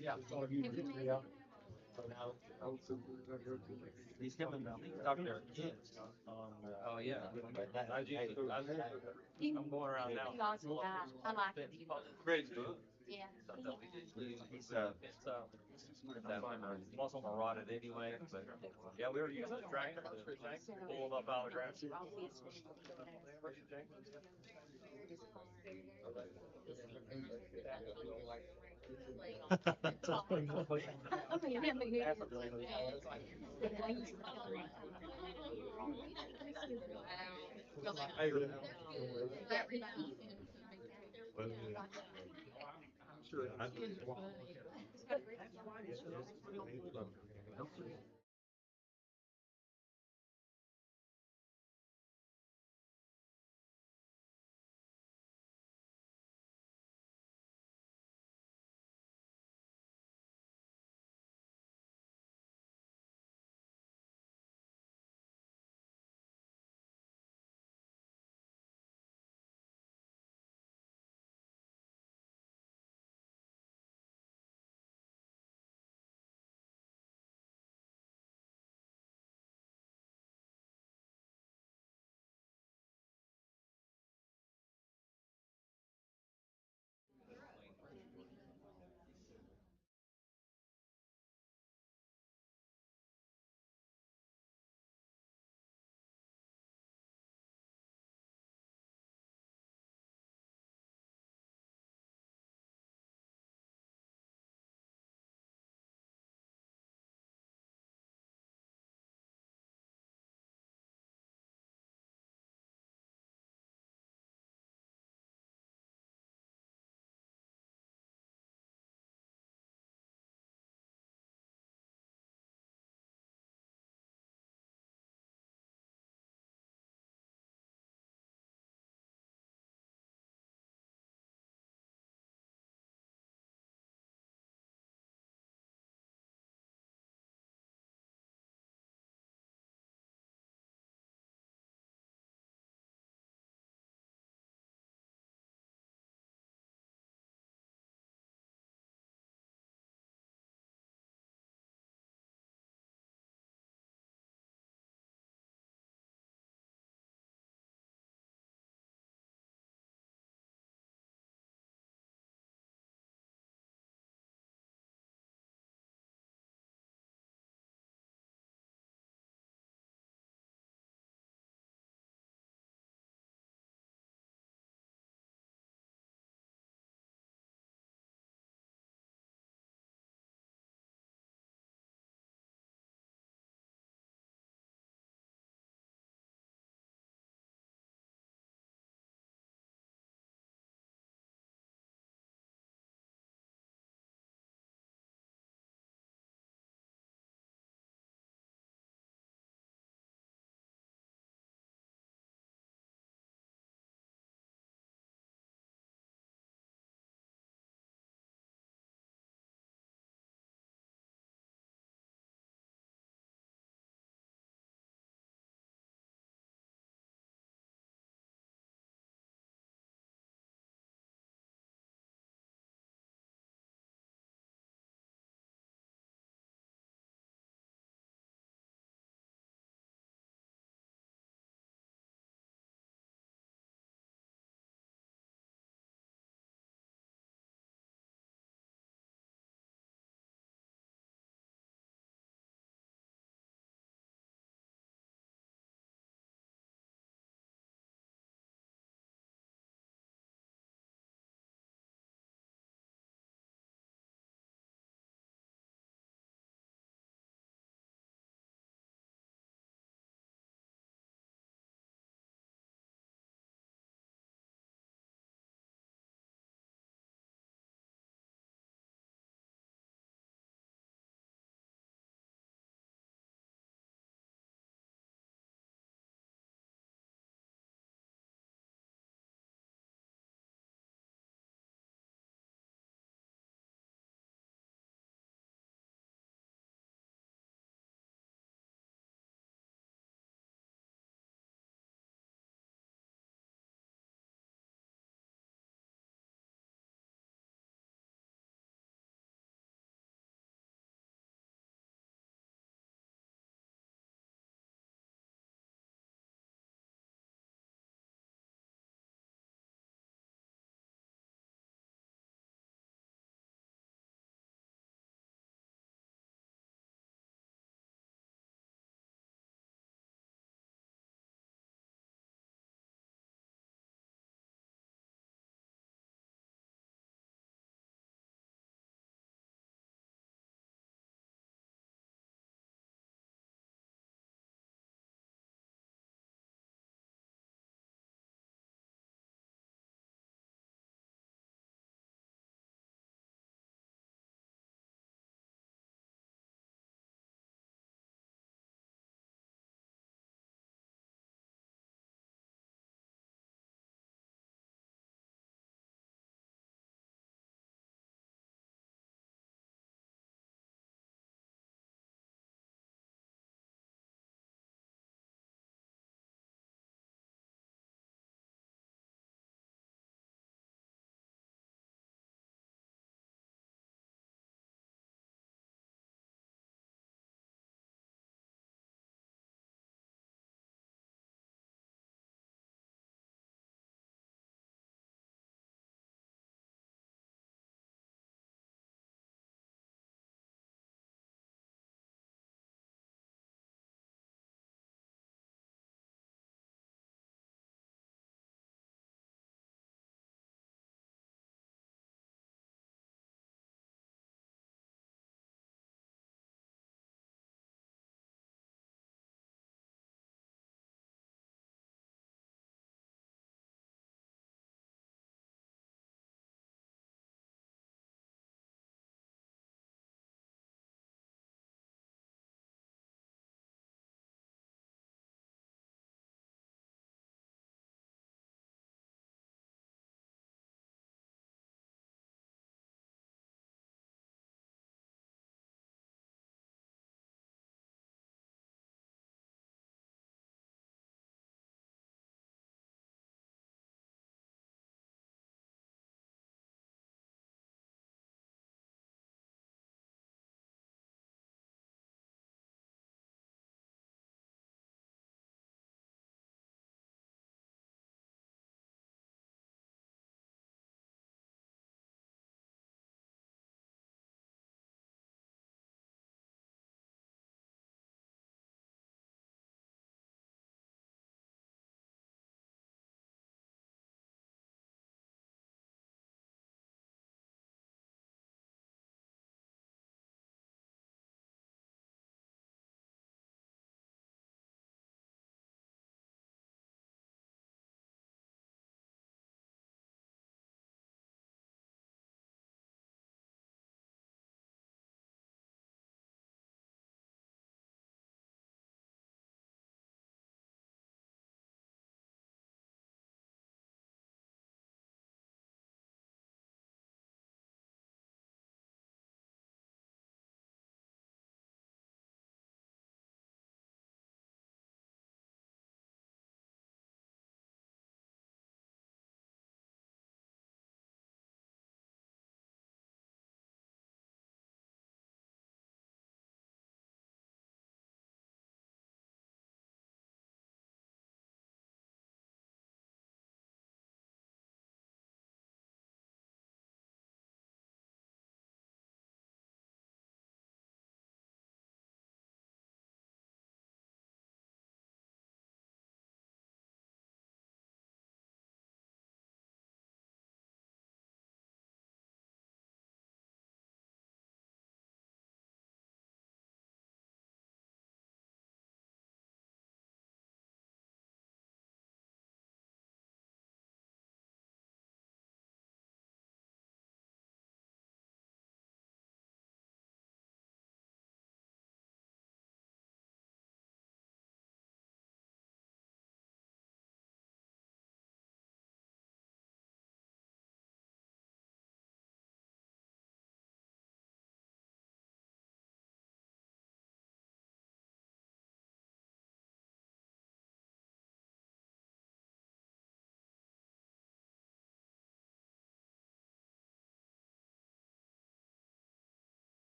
Yeah. Yeah. Now, these coming now, they talk to their kids on, Oh yeah. I'm going around now. Great food. Something we did. That muscle rotted anyway, but yeah, we were using a tractor to pull them up out of the grass.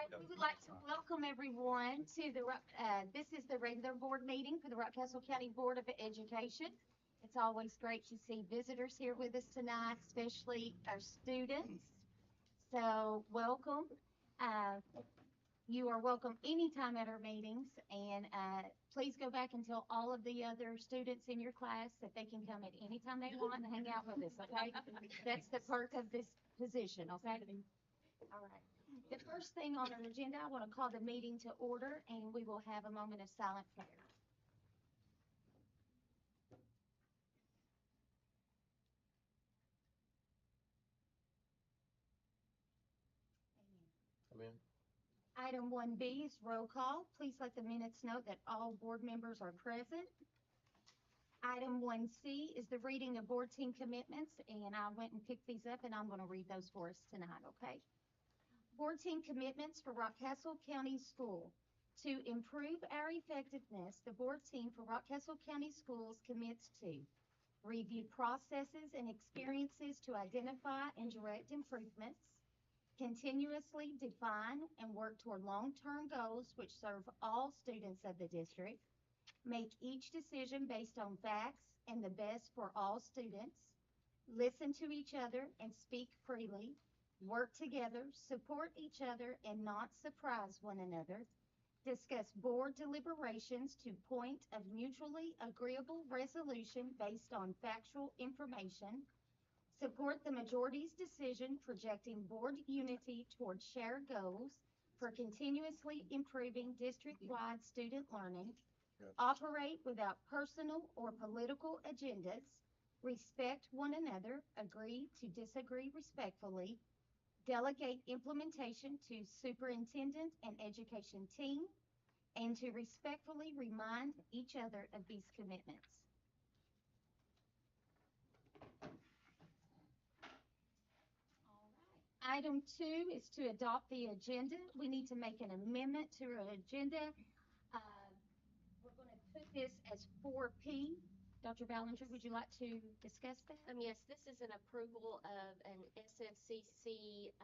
right, we would like to welcome everyone to this is the regular board meeting for the Rockcastle County Board of Education. It's always great to see visitors here with us tonight, especially our students. So welcome. Uh, you are welcome anytime at our meetings, and please go back and tell all of the other students in your class that they can come at any time they want and hang out with us, okay? That's the perk of this position, okay? All right. The first thing on our agenda, I want to call the meeting to order, and we will have a moment of silent prayer. Amen. Item 1B is roll call. Please let the minutes note that all board members are present. Item 1C is the reading of board team commitments, and I went and picked these up, and I'm going to read those for us tonight, okay? Board team commitments for Rockcastle County School. To improve our effectiveness, the board team for Rockcastle County Schools commits to review processes and experiences to identify and direct improvements, continuously define and work toward long-term goals which serve all students of the district, make each decision based on facts and the best for all students, listen to each other and speak freely, work together, support each other and not surprise one another, discuss board deliberations to point of mutually agreeable resolution based on factual information, support the majority's decision projecting board unity toward shared goals for continuously improving district-wide student learning, operate without personal or political agendas, respect one another, agree to disagree respectfully, delegate implementation to superintendent and education team, and to respectfully remind each other of these commitments. All right. Item 2 is to adopt the agenda. We need to make an amendment to our agenda. We're going to put this as 4P. Dr. Ballinger, would you like to discuss that? Yes, this is an approval of an SFCC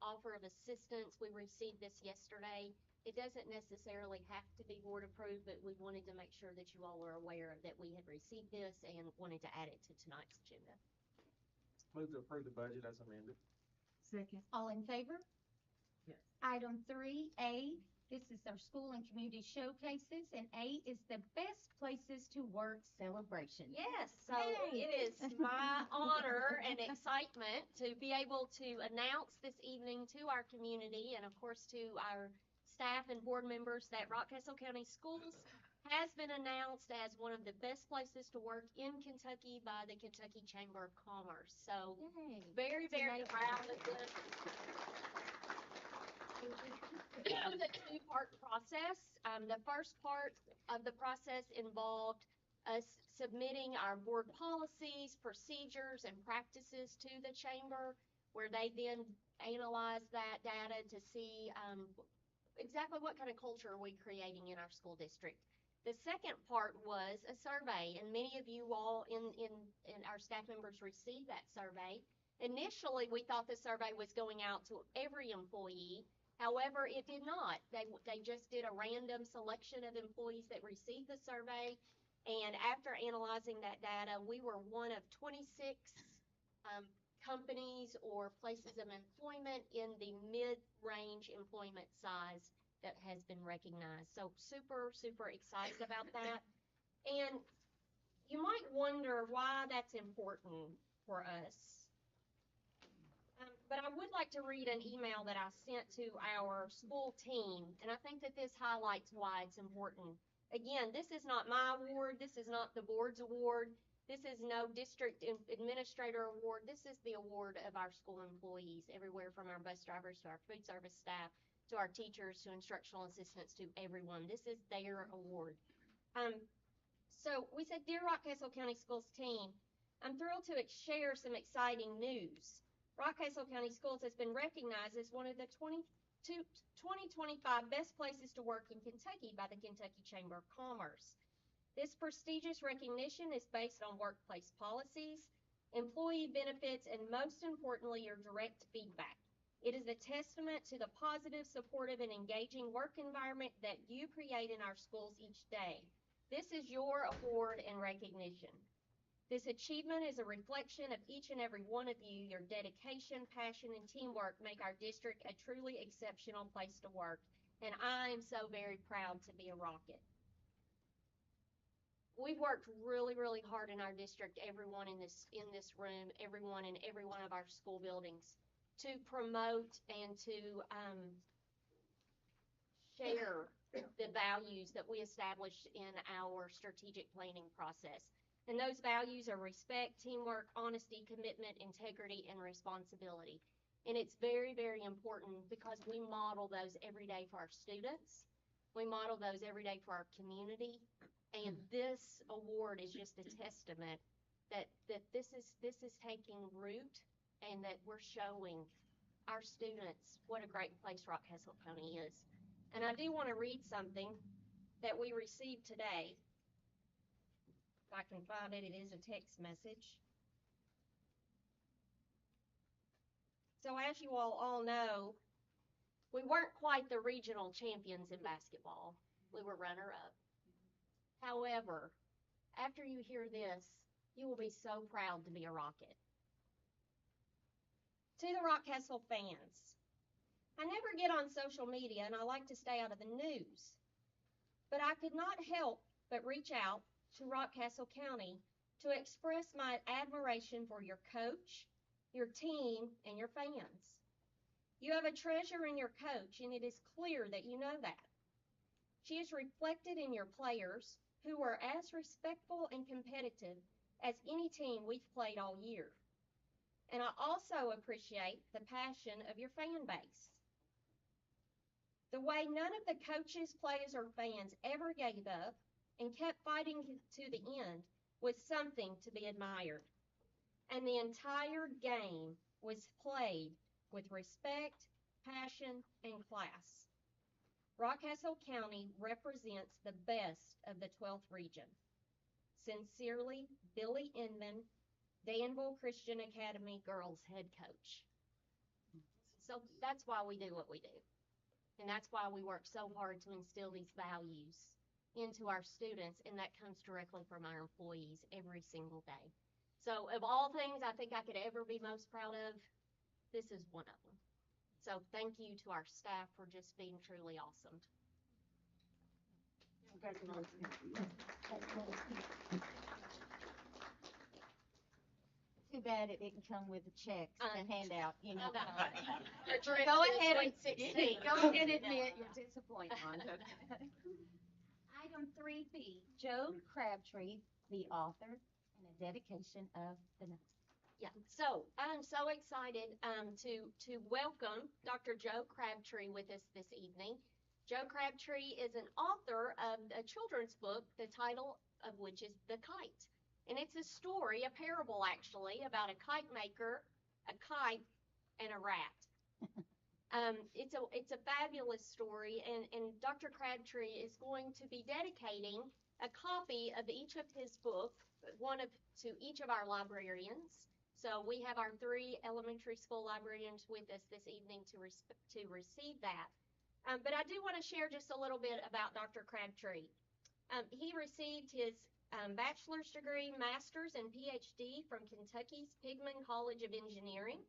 offer of assistance. We received this yesterday. It doesn't necessarily have to be board approved, but we wanted to make sure that you all are aware that we had received this and wanted to add it to tonight's agenda. Move to approve the budget as amended. Second. All in favor? Yes. Item 3A, this is our school and community showcases, and A is the best places to work celebration. Yes, so Yay. it is my honor and excitement to be able to announce this evening to our community and, of course, to our staff and board members that Rockcastle County Schools has been announced as one of the best places to work in Kentucky by the Kentucky Chamber of Commerce. So Yay. very, very proud of this. It was a two-part process. The first part of the process involved us submitting our board policies, procedures, and practices to the chamber, where they then analyze that data to see exactly what kind of culture are we creating in our school district. The second part was a survey, and many of you all in our staff members received that survey. Initially, we thought the survey was going out to every employee. However, it did not. They just did a random selection of employees that received the survey. And after analyzing that data, we were one of 26 companies or places of employment in the mid-range employment size that has been recognized. So super, super excited about that. And you might wonder why that's important for us. But I would like to read an email that I sent to our school team, and I think that this highlights why it's important. Again, this is not my award. This is not the board's award. This is no district administrator award. This is the award of our school employees, everywhere from our bus drivers to our food service staff, to our teachers, to instructional assistants, to everyone. This is their award. So we said, Dear Rockcastle County Schools team, I'm thrilled to share some exciting news. Rockcastle County Schools has been recognized as one of the 2025 best places to work in Kentucky by the Kentucky Chamber of Commerce. This prestigious recognition is based on workplace policies, employee benefits, and most importantly, your direct feedback. It is a testament to the positive, supportive, and engaging work environment that you create in our schools each day. This is your award and recognition. This achievement is a reflection of each and every one of you. Your dedication, passion, and teamwork make our district a truly exceptional place to work, and I am so very proud to be a Rocket. We've worked really, really hard in our district, everyone in this room, everyone in every one of our school buildings, to promote and to share the values that we established in our strategic planning process. And those values are respect, teamwork, honesty, commitment, integrity, and responsibility. And it's very, very important because we model those every day for our students. We model those every day for our community. And this award is just a testament that this is taking root and that we're showing our students what a great place Rockcastle County is. And I do want to read something that we received today. If I can find it, it is a text message. So as you all know, we weren't quite the regional champions in basketball. We were runner-up. However, after you hear this, you will be so proud to be a Rocket. To the Rockcastle fans, I never get on social media and I like to stay out of the news, but I could not help but reach out to Rockcastle County to express my admiration for your coach, your team, and your fans. You have a treasure in your coach, and it is clear that you know that. She is reflected in your players, who were as respectful and competitive as any team we've played all year. And I also appreciate the passion of your fan base. The way none of the coaches, players, or fans ever gave up and kept fighting to the end was something to be admired. And the entire game was played with respect, passion, and class. Rockcastle County represents the best of the 12th region. Sincerely, Billy Inman, Danville Christian Academy girls head coach. So that's why we do what we do. And that's why we work so hard to instill these values into our students, and that comes directly from our employees every single day. So of all things I think I could ever be most proud of, this is one of them. So thank you to our staff for just being truly awesome. Too bad it didn't come with a check to hand out, you know. Go Go ahead and and admit your disappointment. Item 3B, Joe Crabtree, the author, and a dedication of the night. Yeah, so I'm so excited to welcome Dr. Joe Crabtree with us this evening. Joe Crabtree is an author of a children's book, the title of which is The Kite. And it's a story, a parable actually, about a kite maker, a kite, and a rat. It's a fabulous story, and Dr. Crabtree is going to be dedicating a copy of each of his books, to each of our librarians. So we have our 3 elementary school librarians with us this evening to receive that. But I do want to share just a little bit about Dr. Crabtree. He received his bachelor's degree, master's, and PhD from Kentucky's Pigman College of Engineering.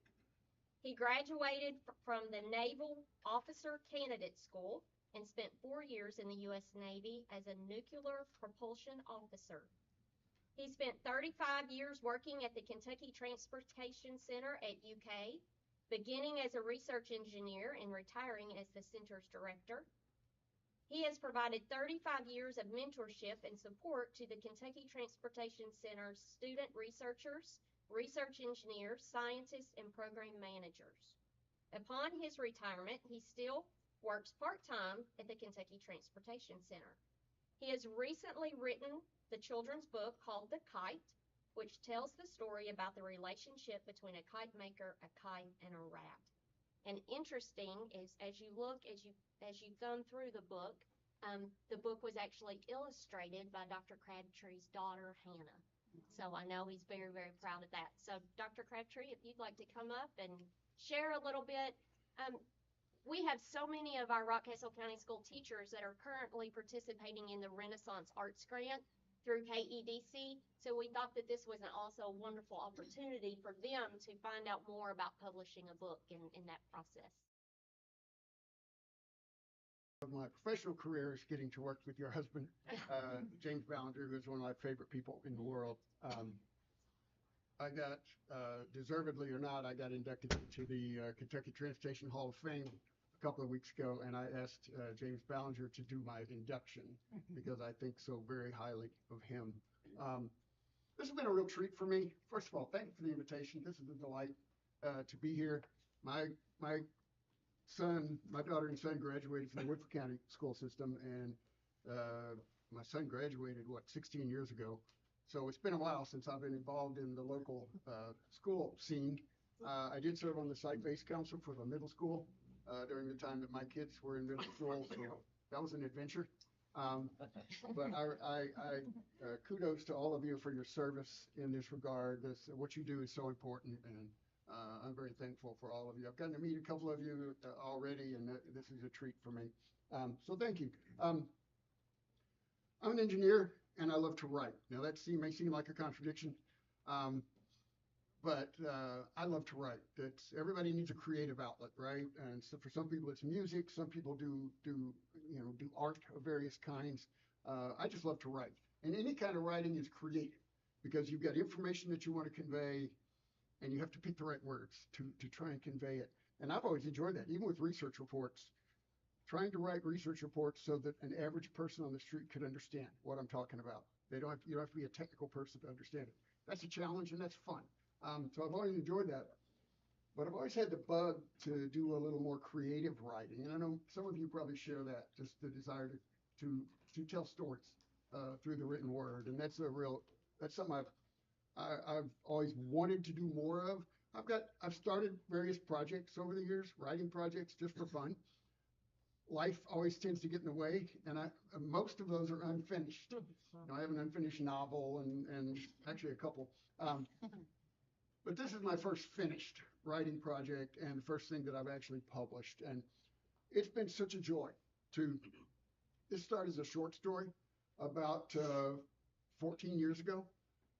He graduated from the Naval Officer Candidate School and spent 4 years in the U.S. Navy as a nuclear propulsion officer. He spent 35 years working at the Kentucky Transportation Center at UK, beginning as a research engineer and retiring as the center's director. He has provided 35 years of mentorship and support to the Kentucky Transportation Center's student researchers, research engineers, scientists, and program managers. Upon his retirement, he still works part-time at the Kentucky Transportation Center. He has recently written the children's book called The Kite, which tells the story about the relationship between a kite maker, a kite, and a rat. And interesting is, as you thumb through the book was actually illustrated by Dr. Crabtree's daughter, Hannah. So I know he's very, very proud of that. So Dr. Crabtree, if you'd like to come up and share a little bit We have so many of our Rockcastle County School teachers that are currently participating in the Renaissance Arts Grant through KEDC. So we thought that this was also a wonderful opportunity for them to find out more about publishing a book in that process. My professional career is getting to work with your husband, James Ballinger, who is one of my favorite people in the world. I got, deservedly or not, I got inducted into the Kentucky Transportation Hall of Fame a couple of weeks ago, and I asked James Ballinger to do my induction because I think so very highly of him. This has been a real treat for me. First of all, thank you for the invitation. This is a delight to be here. My daughter and son graduated from the Woodford County school system, and my son graduated, 16 years ago. So it's been a while since I've been involved in the local school scene. I did serve on the site-based council for the middle school during the time that my kids were in middle school, so that was an adventure. But I kudos to all of you for your service in this regard. What you do is so important, and I'm very thankful for all of you. I've gotten to meet a couple of you already, and this is a treat for me. So thank you. I'm an engineer, and I love to write. Now that may seem like a contradiction, but I love to write. Everybody needs a creative outlet, right? And so for some people it's music. Some people do art of various kinds. I just love to write, and any kind of writing is creative because you've got information that you want to convey, and you have to pick the right words to try and convey it. And I've always enjoyed that, even with research reports. Trying to write research reports so that an average person on the street could understand what I'm talking about. You don't have to be a technical person to understand it. That's a challenge, and that's fun. So I've always enjoyed that. But I've always had the bug to do a little more creative writing. And I know some of you probably share that, just the desire to tell stories through the written word. And that's something I've always wanted to do more of. I've started various projects over the years, writing projects just for fun. Life always tends to get in the way, and most of those are unfinished. I have an unfinished novel and actually a couple. But this is my first finished writing project and the first thing that I've actually published. And it's been such a joy this started as a short story about 14 years ago.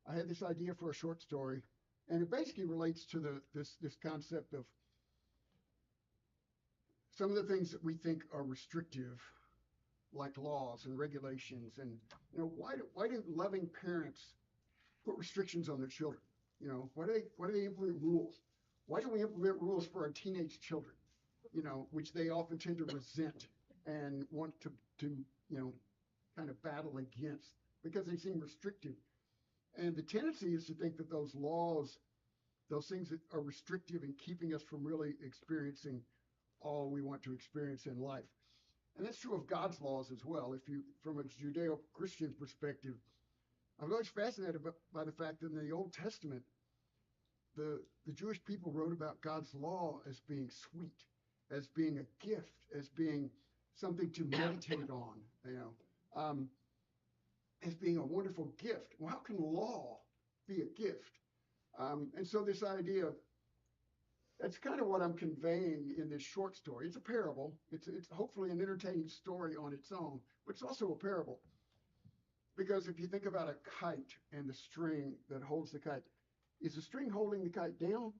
I had this idea for a short story, and it basically relates to this concept of some of the things that we think are restrictive, like laws and regulations. And why do loving parents put restrictions on their children? Why do they implement rules? Why do we implement rules for our teenage children? Which they often tend to resent and want to kind of battle against because they seem restrictive. And the tendency is to think that those laws, those things that are restrictive and keeping us from really experiencing all we want to experience in life. And that's true of God's laws as well. From a Judeo-Christian perspective, I'm always fascinated by the fact that in the Old Testament, the Jewish people wrote about God's law as being sweet, as being a gift, as being something to meditate on, as being a wonderful gift. Well, how can law be a gift? And so this idea, that's kind of what I'm conveying in this short story. It's a parable. It's hopefully an entertaining story on its own, but it's also a parable. Because if you think about a kite and the string that holds the kite, is the string holding the kite down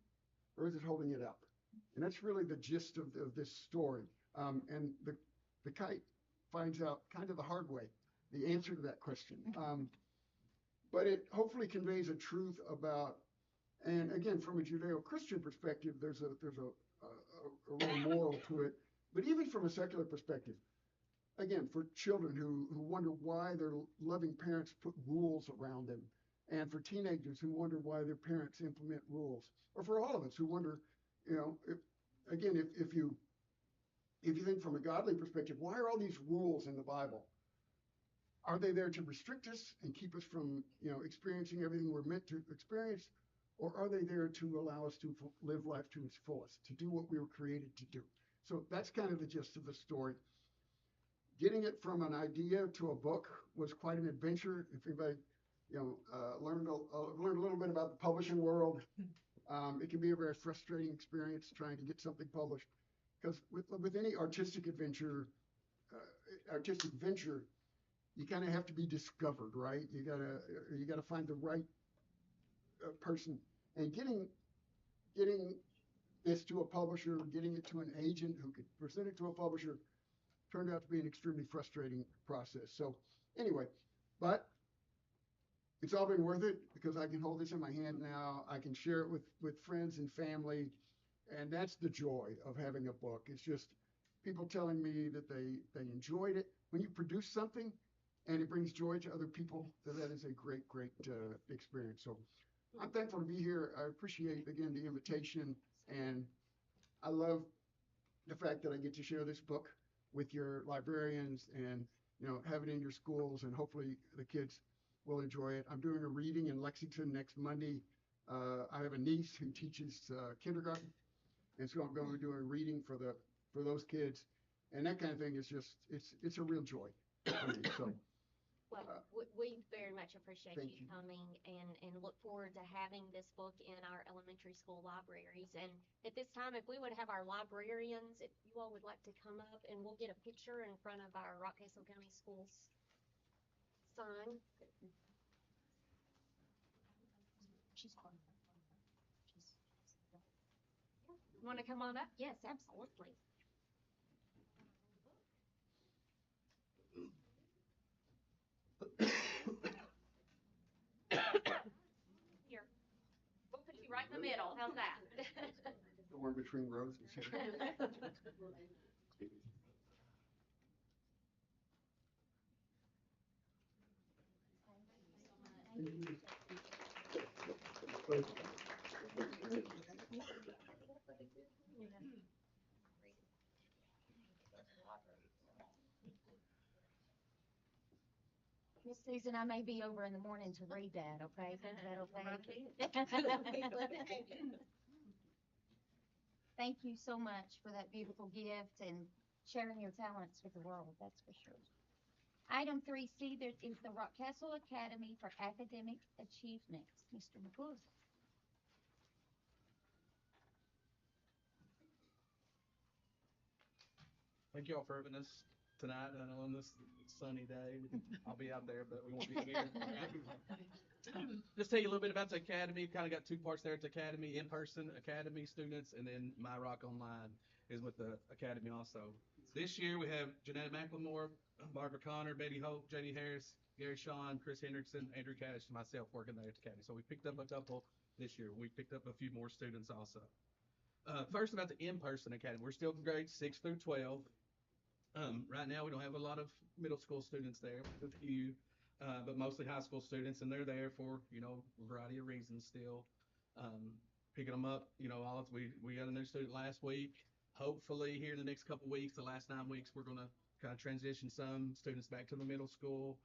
or is it holding it up? And that's really the gist of this story. And the kite finds out kind of the hard way the answer to that question. But it hopefully conveys a truth about, and again, from a Judeo-Christian perspective, there's a real moral to it. But even from a secular perspective, again, for children who wonder why their loving parents put rules around them, and for teenagers who wonder why their parents implement rules, or for all of us who wonder, if you think from a godly perspective, why are all these rules in the Bible? Are they there to restrict us and keep us from, experiencing everything we're meant to experience? Or are they there to allow us to live life to its fullest, to do what we were created to do? So that's kind of the gist of the story. Getting it from an idea to a book was quite an adventure. If anybody, learned a little bit about the publishing world, it can be a very frustrating experience trying to get something published. because with any artistic venture, you kind of have to be discovered, right? You gotta find the right person, and getting this to a publisher, getting it to an agent who could present it to a publisher, turned out to be an extremely frustrating process. So anyway, but it's all been worth it because I can hold this in my hand now. I can share it with friends and family. And that's the joy of having a book. It's just people telling me that they enjoyed it. When you produce something and it brings joy to other people, that is a great, great experience. So I'm thankful to be here. I appreciate, again, the invitation. And I love the fact that I get to share this book with your librarians and, have it in your schools, and hopefully the kids will enjoy it. I'm doing a reading in Lexington next Monday. I have a niece who teaches kindergarten, and so I'm going to do a reading for those kids, and that kind of thing is just it's a real joy for me. So Well, we very much appreciate Thank you you. coming and look forward to having this book in our elementary school libraries. And at this time, if we would have our librarians, if you all would like to come up, and we'll get a picture in front of our Rockcastle County Schools sign. Want to come on up? Yes, absolutely. Here, we'll put you right in the middle. How's that? the one between roses. Miss Susan, I may be over in the morning to read that, okay? Is that okay? Thank you so much for that beautiful gift and sharing your talents with the world, that's for sure. Item 3C, there is the Rockcastle Academy for Academic Achievements. Mr. McCool. Thank you all for having us tonight on this sunny day. I'll be out there, but we won't be here. Just tell you a little bit about the academy. Kind of got two parts there. It's academy, in-person academy students, and then My Rock Online is with the academy also. This year we have Janetta McLemore, Barbara Connor, Betty Hope, JD Harris, Gary Shawn, Chris Hendrickson, Andrew Cash, and myself working there at the academy. So we picked up a couple this year. We picked up a few more students also. First about the in-person academy. We're still in grades 6 through 12. Right now, we don't have a lot of middle school students there, a few, but mostly high school students, and they're there for, a variety of reasons still. Picking them up, we got a new student last week. Hopefully, here in the next couple weeks, the last 9 weeks, we're going to kind of transition some students back to the middle school.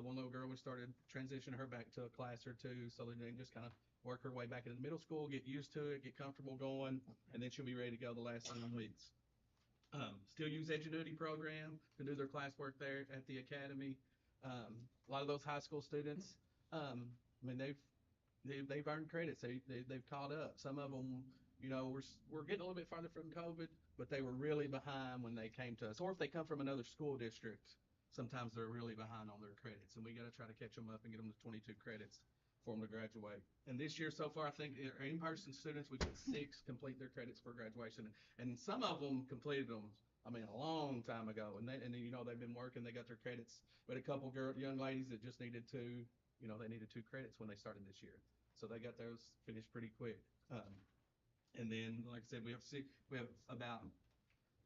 One little girl, we started transitioning her back to a class or two so that they can just kind of work her way back into the middle school, get used to it, get comfortable going, and then she'll be ready to go the last 9 weeks. Still use Edgenuity program to do their classwork there at the academy. A lot of those high school students, they've earned credits. They've caught up. Some of them, we're getting a little bit farther from COVID, but they were really behind when they came to us. Or if they come from another school district, sometimes they're really behind on their credits, and we got to try to catch them up and get them to 22 credits for them to graduate. And this year so far, I think our in-person students, we've had 6 complete their credits for graduation, and some of them completed them, a long time ago, and they've been working, they got their credits, but a couple young ladies that just needed they needed 2 credits when they started this year, so they got those finished pretty quick. And then, like I said, we have about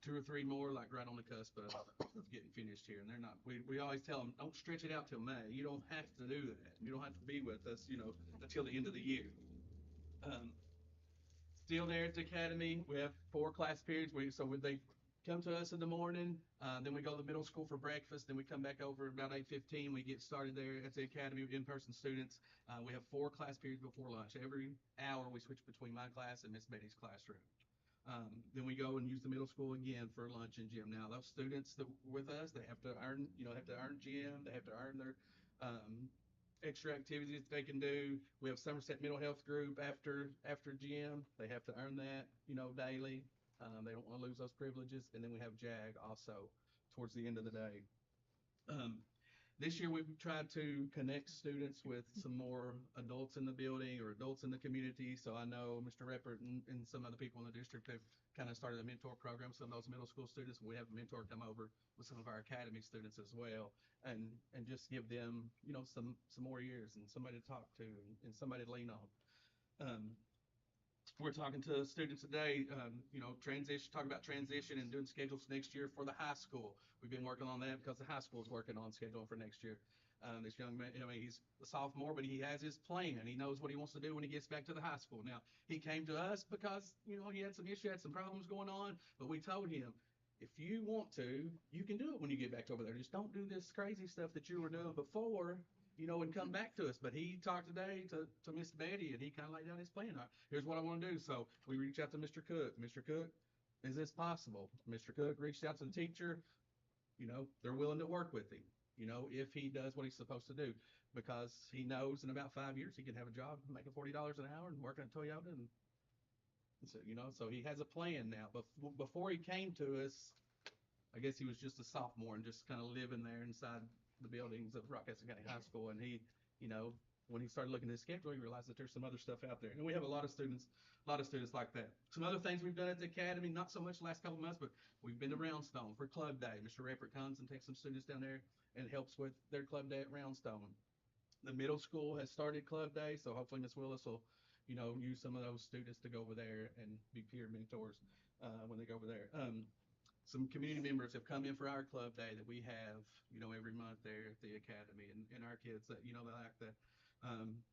2 or 3 more, like right on the cusp of getting finished here, and they're not. We always tell them, don't stretch it out till May. You don't have to do that. You don't have to be with us, until the end of the year. Still there at the academy, we have 4 class periods. They come to us in the morning, then we go to the middle school for breakfast, then we come back over about 8:15. We get started there at the academy with in-person students. We have 4 class periods before lunch. Every hour we switch between my class and Miss Betty's classroom. Then we go and use the middle school again for lunch and gym. Now those students that were with us, they have to earn gym. They have to earn their extra activities they can do. We have Somerset Mental Health Group after gym. They have to earn that, daily. They don't want to lose those privileges. And then we have JAG also towards the end of the day. This year we've tried to connect students with some more adults in the building or adults in the community. So I know Mr. Reppert and some other people in the district have kind of started a mentor program. Some of those middle school students, we have a mentor come over with some of our academy students as well, and just give them, you know, some more ears and somebody to talk to and somebody to lean on. We're talking to students today, you know, talking about transition and doing schedules next year for the high school. We've been working on that because the high school is working on scheduling for next year. This young man, I mean, he's a sophomore, but he has his plan. He knows what he wants to do when he gets back to the high school. Now, he came to us because, you know, he had some issues, had some problems going on, but we told him, if you want to, you can do it when you get back over there. Just don't do this crazy stuff that you were doing before, you know, and come back to us. But he talked today to Miss Betty, and he kind of laid down his plan. All right, here's what I want to do. So we reached out to Mr. Cook. Mr. Cook, is this possible? Mr. Cook reached out to the teacher. You know, they're willing to work with him, you know, if he does what he's supposed to do, because he knows in about 5 years he can have a job making $40 an hour and working at Toyota. And so, you know, so he has a plan now. But before he came to us, I guess he was just a sophomore and just kind of living there inside the buildings of Rockcastle County High School. And he, you know, when he started looking at his schedule, he realized that there's some other stuff out there. And we have a lot of students like that. Some other things we've done at the academy, not so much the last couple of months, but we've been to Roundstone for Club Day. Mr. Reppert comes and takes some students down there and helps with their Club Day at Roundstone. The middle school has started Club Day, so hopefully Miss Willis will, you know, use some of those students to go over there and be peer mentors when they go over there. Some community members have come in for our club day that we have, you know, every month there at the academy, and our kids that, you know, they like the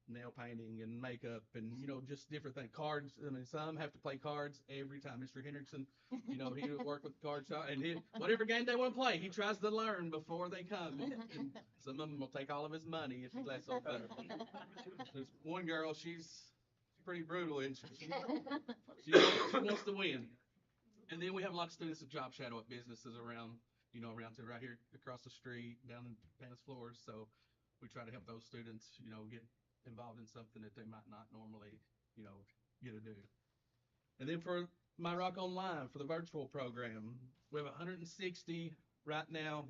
nail painting and makeup and, you know, just different things. Cards. I mean, some have to play cards every time. Mr. Hendrickson, you know, he would work with the card shop, and whatever game they want to play, he tries to learn before they come. And some of them will take all of his money if he lets them. There's one girl, she's pretty brutal, and she wants to win. And then we have a lot of students that job shadow at businesses around, you know, around right here across the street, down in Panis Floors. So we try to help those students, you know, get involved in something that they might not normally, you know, get to do. And then for My Rock Online, for the virtual program, we have 160 right now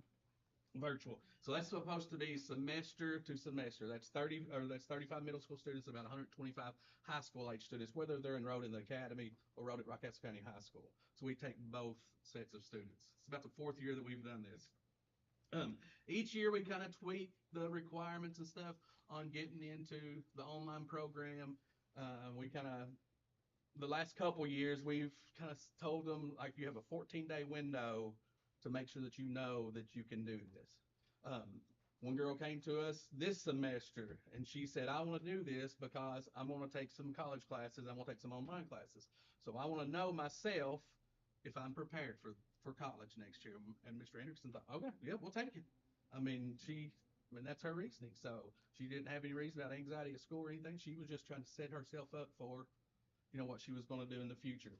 virtual. So that's supposed to be semester to semester. That's 35 middle school students, about 125 high school age students, whether they're enrolled in the academy or enrolled at Rockcastle County High School. So we take both sets of students. It's about the 4th year that we've done this. Each year we kind of tweak the requirements and stuff on getting into the online program. The last couple years, we've kind of told them, like, you have a 14-day window to make sure that you know that you can do this. One girl came to us this semester, and she said, I want to do this because I'm going to take some college classes. I'm going to take some online classes. So I want to know myself if I'm prepared for college next year. And Mr. Anderson thought, okay, yeah, we'll take it. I mean, that's her reasoning. So she didn't have any reason about anxiety at school or anything. She was just trying to set herself up for, you know, what she was going to do in the future.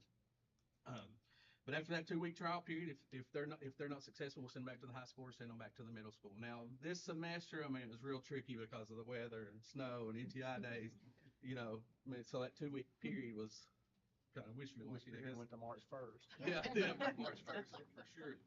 But after that 2-week trial period, if they're not successful, we'll send them back to the high school or send them back to the middle school. Now, this semester, I mean, it was real tricky because of the weather and snow and NTI days, you know. I mean, so that 2-week period was kind of wishful. It went to March 1st. Yeah, March 1st for sure.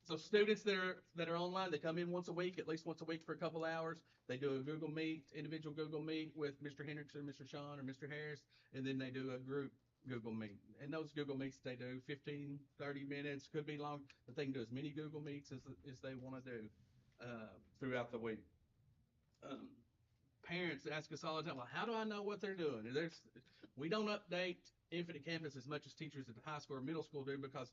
So students that are online, they come in once a week, at least once a week for a couple hours. They do a Google Meet, individual Google Meet with Mr. Hendrickson, Mr. Sean, or Mr. Harris, and then they do a group Google Meet. And those Google Meets they do 15, 30 minutes, could be long, but they can do as many Google Meets as they want to do throughout the week. Parents ask us all the time, well, how do I know what they're doing? We don't update Infinite Campus as much as teachers at the high school or middle school do, because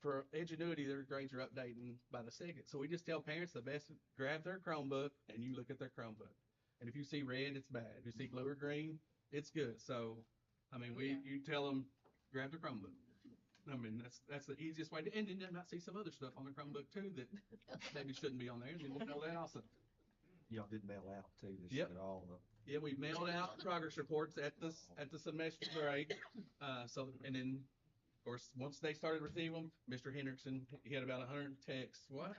for Edgenuity, their grades are updating by the second. So we just tell parents the best, grab their Chromebook and you look at their Chromebook. And if you see red, it's bad. If you see blue or green, it's good. So, I mean, you tell them, grab their Chromebook. I mean, that's the easiest way to, and then they might see some other stuff on their Chromebook too that maybe shouldn't be on there, and then we'll know that also. Y'all did mail out too this Yep. year, all of Yeah, we mailed out progress reports at the semester break. And then, of course, once they started receiving them, Mr. Hendrickson, he had about 100 texts. What?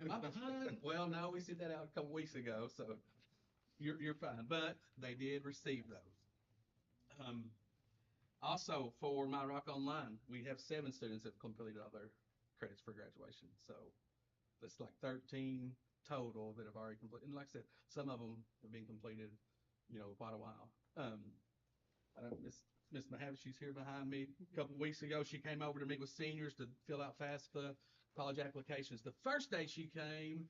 Am I behind? Well, no, we sent that out a couple weeks ago, so you're fine. But they did receive those. Also, for My Rock Online, we have 7 students that have completed all their credits for graduation. So that's like 13 total that have already completed. And like I said, some of them have been completed, quite a while. I don't Miss Mahavis, she's here behind me. A couple of weeks ago, she came over to meet with seniors to fill out FAFSA college applications. The first day she came,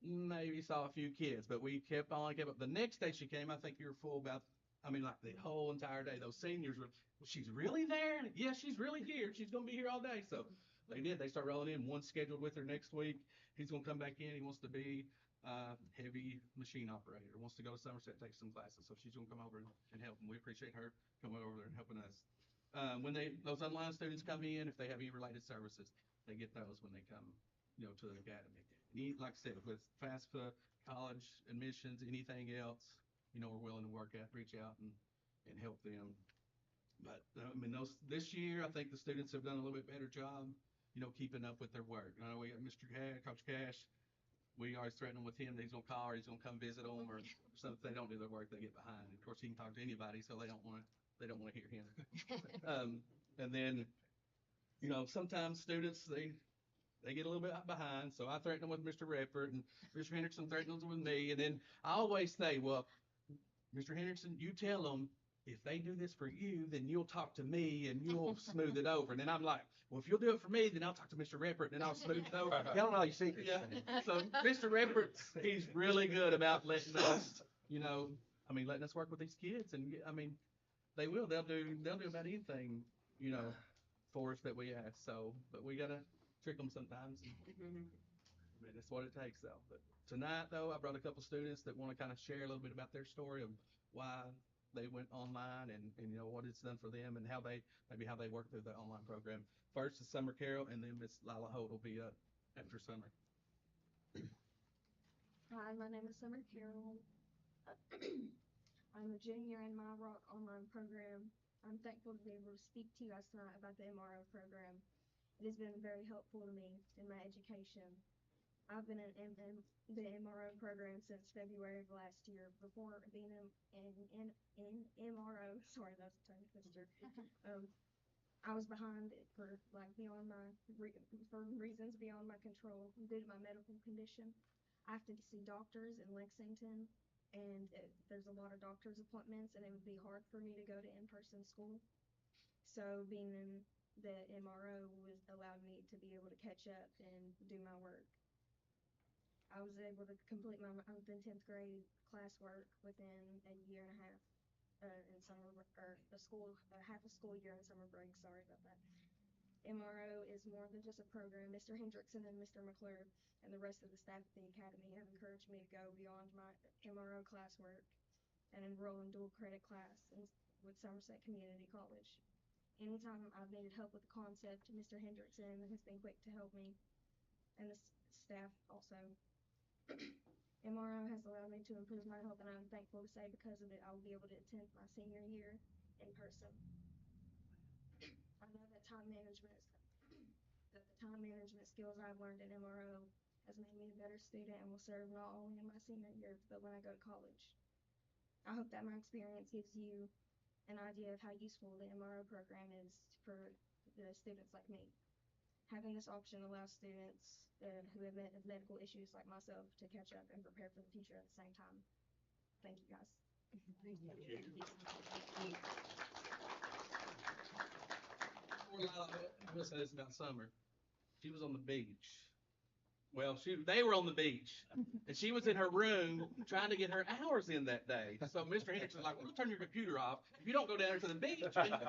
maybe saw a few kids, but we kept on. The next day she came, I think you were full about, like the whole entire day. Those seniors were, well, she's really there? Yes, she's really here. She's going to be here all day. So they did. They start rolling in. One's scheduled with her next week. He's going to come back in. He wants to be heavy machine operator, wants to go to Somerset, take some classes. So she's going to come over and help him. We appreciate her coming over there and helping us. When those online students come in, if they have any related services, they get those when they come, to the academy. Like I said, with FAFSA, college admissions, anything else, we're willing to reach out and help them. But this year, I think the students have done a little bit better job, keeping up with their work. I know we got Mr. Cash, Coach Cash. We always threaten them with him that he's gonna call or he's gonna come visit them or something. If they don't do their work, they get behind. Of course, he can talk to anybody, so they don't want to hear him. And then, sometimes students they get a little bit behind, so I threaten them with Mr. Redford, and Mr. Hendrickson threatens them with me, and then I always say, well, Mr. Hendrickson, you tell them if they do this for you, then you'll talk to me and you'll smooth it over. And then I'm like, well, if you'll do it for me, then I'll talk to Mr. Redford and then I'll smooth it over. Tell them all your secrets. Yeah. So Mr. Redford, he's really good about letting us, letting us work with these kids, and they will. They'll do about anything, for us that we ask. So, but we gotta trick them sometimes. That's what it takes, though. But tonight, though, I brought a couple students that want to kind of share a little bit about their story of why they went online and what it's done for them and how they work through the online program. First is Summer Carroll, and then Miss Lila Holt will be up after Summer. Hi, my name is Summer Carroll. I'm a junior in my Rock online program. I'm thankful to be able to speak to you guys tonight about the MRO program. It has been very helpful to me in my education. I've been in the MRO program since February of last year. Before being in MRO, sorry, that's a tongue twister. I was behind for reasons beyond my control due to my medical condition. I have to see doctors in Lexington, and there's a lot of doctor's appointments, and it would be hard for me to go to in-person school. So being in the MRO allowed me to be able to catch up and do my work. I was able to complete my 9th and 10th grade classwork within a year and a half in summer, or half a school year in summer break. Sorry about that. MRO is more than just a program. Mr. Hendrickson and Mr. McClure and the rest of the staff at the academy have encouraged me to go beyond my MRO classwork and enroll in dual credit class with Somerset Community College. Anytime I've needed help with the concept, Mr. Hendrickson has been quick to help me, and the staff also. MRO has allowed me to improve my health, and I'm thankful to say because of it, I will be able to attend my senior year in person. I know that the time management skills I've learned in MRO has made me a better student and will serve not only in my senior year, but when I go to college. I hope that my experience gives you an idea of how useful the MRO program is for the students like me. Having this option allows students who have medical issues like myself to catch up and prepare for the future at the same time. Thank you, guys. I will say this about Summer. She was on the beach. Well, they were on the beach, and she was in her room trying to get her hours in that day. So Mr. Hendrickson was like, well, turn your computer off. If you don't go down there to the beach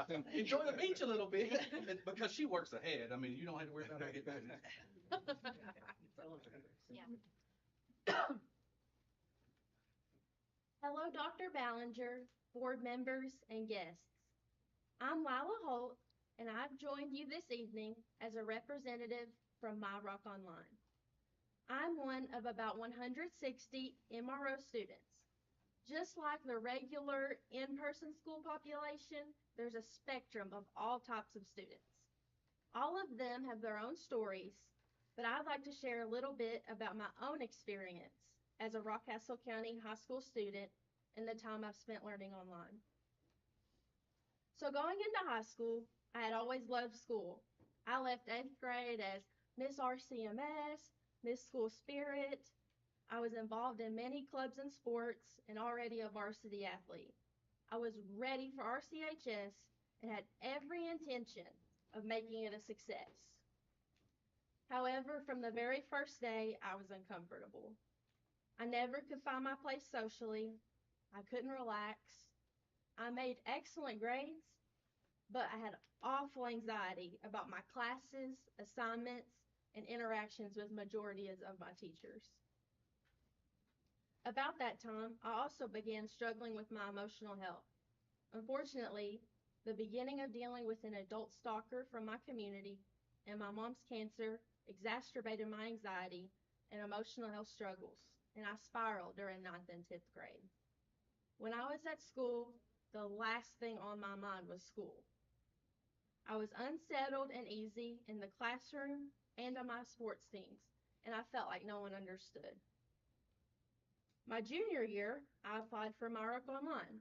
and enjoy the beach a little bit, because she works ahead. You don't have to worry about her getting back. Yeah. Hello, Dr. Ballinger, board members, and guests. I'm Lila Holt, and I've joined you this evening as a representative from My Rock Online. I'm one of about 160 MRO students. Just like the regular in-person school population, there's a spectrum of all types of students. All of them have their own stories, but I'd like to share a little bit about my own experience as a Rockcastle County high school student and the time I've spent learning online. So going into high school, I had always loved school. I left 8th grade as Miss RCMS, Miss School Spirit. I was involved in many clubs and sports and already a varsity athlete. I was ready for RCHS and had every intention of making it a success. However, from the very first day, I was uncomfortable. I never could find my place socially. I couldn't relax. I made excellent grades, but I had awful anxiety about my classes, assignments, and interactions with majorities of my teachers. About that time, I also began struggling with my emotional health. Unfortunately, the beginning of dealing with an adult stalker from my community and my mom's cancer exacerbated my anxiety and emotional health struggles, and I spiraled during 9th and 10th grade. When I was at school, the last thing on my mind was school. I was unsettled and easy in the classroom and on my sports teams, and I felt like no one understood. My junior year, I applied for MyRock Online.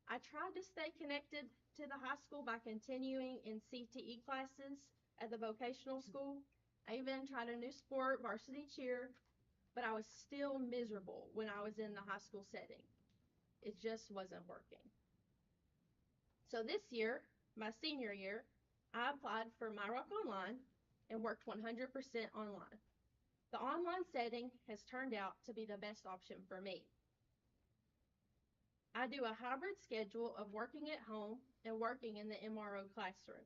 I tried to stay connected to the high school by continuing in CTE classes at the vocational school. I even tried a new sport, varsity cheer, but I was still miserable when I was in the high school setting. It just wasn't working. So this year, my senior year, I applied for MyRock Online and worked 100% online. The online setting has turned out to be the best option for me. I do a hybrid schedule of working at home and working in the MRO classroom.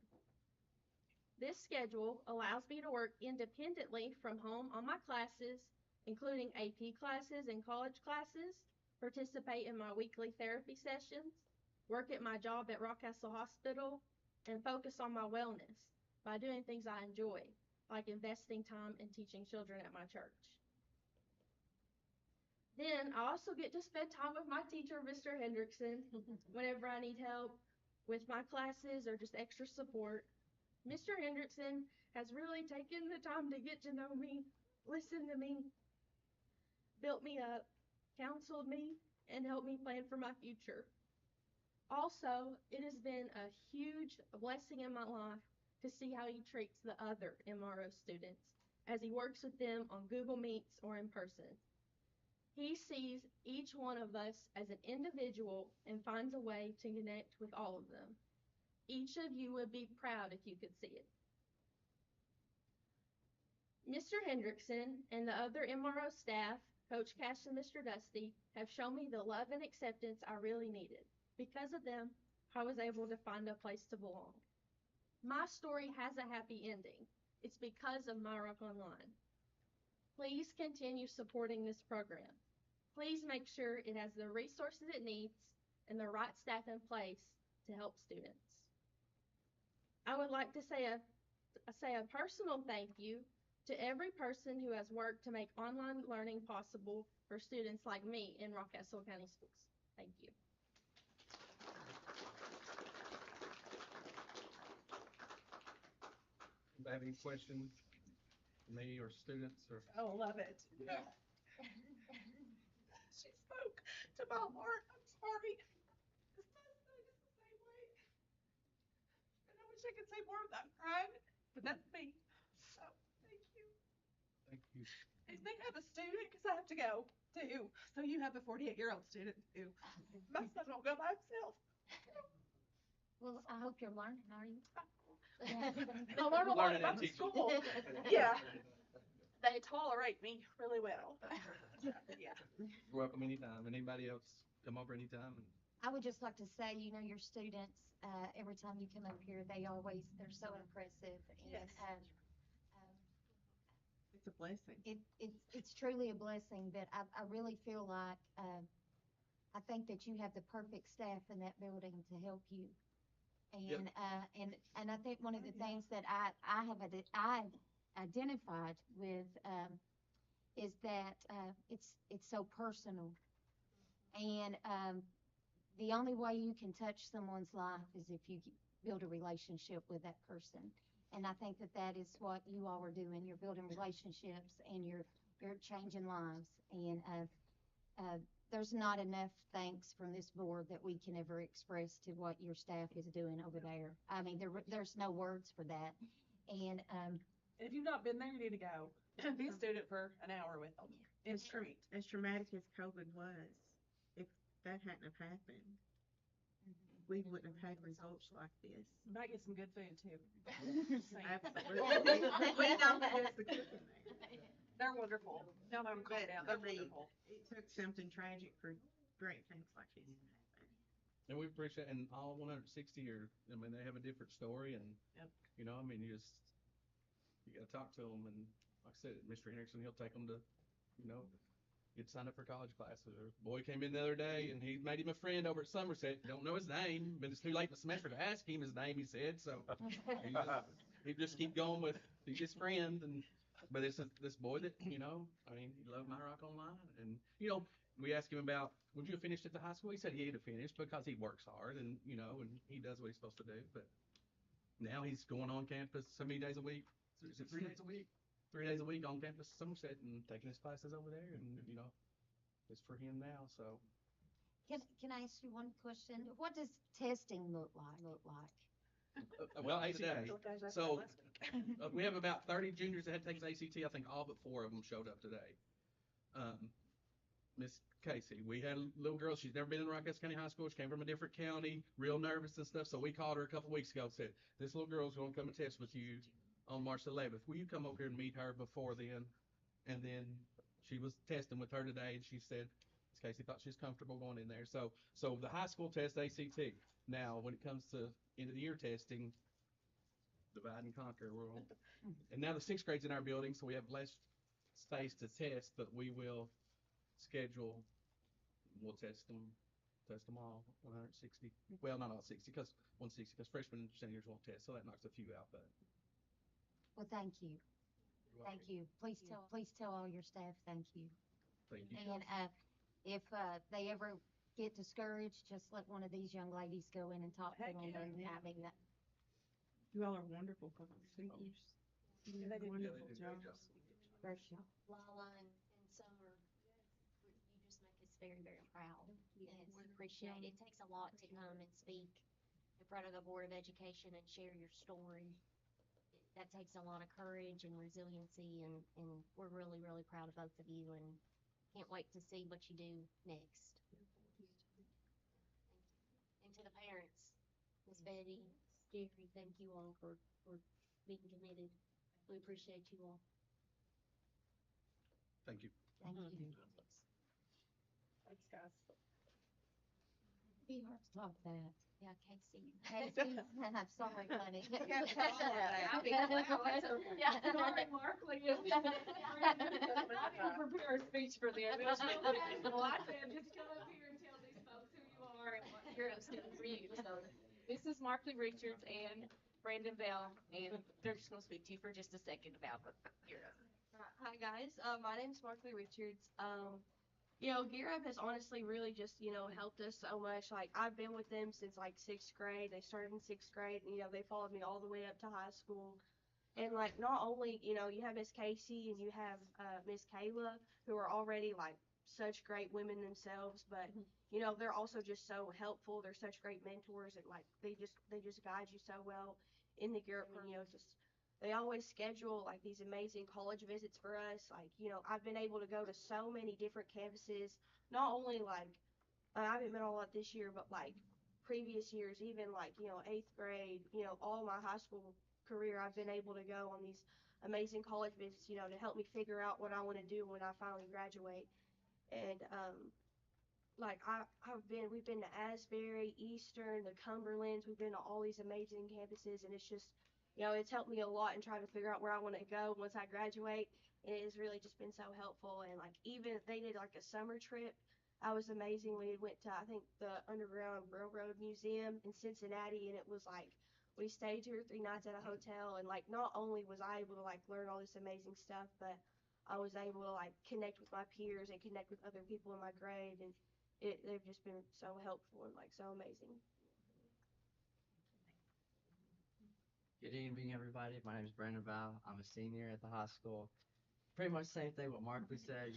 This schedule allows me to work independently from home on my classes, including AP classes and college classes, participate in my weekly therapy sessions, work at my job at Rockcastle Hospital, and focus on my wellness by doing things I enjoy, like investing time in teaching children at my church. Then I also get to spend time with my teacher, Mr. Hendrickson, whenever I need help with my classes or just extra support. Mr. Hendrickson has really taken the time to get to know me, listen to me, built me up, counseled me, and helped me plan for my future. Also, it has been a huge blessing in my life to see how he treats the other MRO students as he works with them on Google Meets or in person. He sees each one of us as an individual and finds a way to connect with all of them. Each of you would be proud if you could see it. Mr. Hendrickson and the other MRO staff, Coach Cash and Mr. Dusty, have shown me the love and acceptance I really needed. Because of them, I was able to find a place to belong. My story has a happy ending. It's because of MyRock Online. Please continue supporting this program. Please make sure it has the resources it needs and the right staff in place to help students. I would like to say a personal thank you to every person who has worked to make online learning possible for students like me in Rockcastle County Schools. Thank you. Have any questions for me or students or? Oh, love it. She spoke to my heart. I'm sorry. This is the same way. And I wish I could say more without crying, but that's me. So, thank you. Thank you. And they have a student, because I have to go, too. So you have a 48-year-old student, too. My son won't go by himself. Well, I hope you're learning, are you? I learn a lot Learning about and the teaching. school. Yeah. They tolerate me really well. Yeah. You're welcome anytime. And anybody else, come over anytime. I would just like to say, you know, your students, every time you come up here, they're so impressive. And, Yes. It's a blessing. It's truly a blessing, but I really feel like, I think that you have the perfect staff in that building to help you. And, Yep. And I think one of the things that I identified with, is that, it's so personal. And, the only way you can touch someone's life is if you build a relationship with that person. And I think that is what you all are doing. You're building relationships and you're changing lives. And there's not enough thanks from this board that we can ever express to what your staff is doing over there. I mean, there's no words for that. And, If you've not been there, you need to go. Be a student for an hour with them. It's great. As traumatic as COVID was, if that hadn't have happened, we wouldn't have had results like this. Might get some good food too. Absolutely. We know that there's the cooking there. They're wonderful. Don't let them calm down. They're wonderful. It took something tragic for great things like this to happen. And we appreciate, and all 160 are, I mean, they have a different story, and, Yep. you know, I mean, you gotta talk to them, and like I said, Mr. Henderson, he'll take them to, you know, get signed up for college classes. Or a boy came in the other day, and he made him a friend over at Somerset. Don't know his name, but it's too late in the semester to ask him his name, he said, so he just keep going with, he's his friend, and, but it's this boy that, you know, I mean, he loved My Rock Online, and, you know, we asked him about, would you have finished at the high school? He said he'd have finished because he works hard, and, you know, and he does what he's supposed to do, but now he's going on campus so many days a week. Is it 3 days a week? 3 days a week on campus at Somerset and taking his classes over there, and, you know, it's for him now, so. can I ask you one question? What does testing look like? Well, today, so we have about 30 juniors that had to take his ACT. I think all but 4 of them showed up today. Miss Casey, we had a little girl, she's never been in Rockcastle County High School. She came from a different county, real nervous and stuff. So we called her a couple weeks ago and said, this little girl's going to come and test with you on March 11th. Will you come over here and meet her before then? And then she was testing with her today, and she said, Miss Casey thought she was comfortable going in there. So the high school test ACT. Now, when it comes to end of the year testing, divide and conquer. And now the 6th grade's in our building, so we have less space to test, but we will schedule, we'll test them all, 160. Well, not all 60, because 160, because freshmen and seniors won't test, so that knocks a few out, but. Well, thank you. Thank you. Please tell all your staff thank you. Thank you. And if they ever get discouraged, just let one of these young ladies go in and talk to them. Heck yeah. I mean, that, You all are wonderful volunteers. You do They a do. wonderful Yeah, they do a job. great job. for sure. Lala and Summer, you just make us very, very proud. And it's appreciated. It takes a lot to come and speak in front of the Board of Education and share your story. That takes a lot of courage and resiliency, and we're really, really proud of both of you, and can't wait to see what you do next. Thank you. And to the parents, Miss Betty, Jerry, thank you all for being committed. We appreciate you all. Thank you. Thank you. Thanks, guys. Be hard to talk that. Yeah, Casey. Casey, I'm sorry, honey. Yeah. Sorry, Mark, I didn't prepare a speech for them. Well, I said, just come up here and tell these folks who you are and what GearUp's doing for you. So, this is Markley Richards and Brandon Bell, and they're just gonna speak to you for just a second about GearUp. Hi guys, my name's Markley Richards. GearUp has honestly really just, helped us so much. Like, I've been with them since like 6th grade. They started in 6th grade, and, they followed me all the way up to high school. And like, not only, you have Miss Casey and you have Miss Kayla, who are already like such great women themselves, but they're also just so helpful. They're such great mentors, and like they just guide you so well in the GearUp, and they always schedule like these amazing college visits for us. Like, I've been able to go to so many different campuses, not only like, I haven't been a lot this year, but like previous years, even like, 8th grade, all my high school career, I've been able to go on these amazing college visits, to help me figure out what I want to do when I finally graduate. And, like we've been to Asbury, Eastern, the Cumberlands, we've been to all these amazing campuses, and it's just, it's helped me a lot in trying to figure out where I want to go once I graduate, and it has really just been so helpful. And like, even they did like a summer trip. I was amazing. We went to, I think, the Underground Railroad Museum in Cincinnati, and it was like, we stayed 2 or 3 nights at a hotel, and like, not only was I able to like learn all this amazing stuff, but I was able to like connect with my peers and connect with other people in my grade, and they've just been so helpful and like so amazing. Good evening, everybody. My name is Brandon Val. I'm a senior at the high school. Pretty much the same thing what Markley said.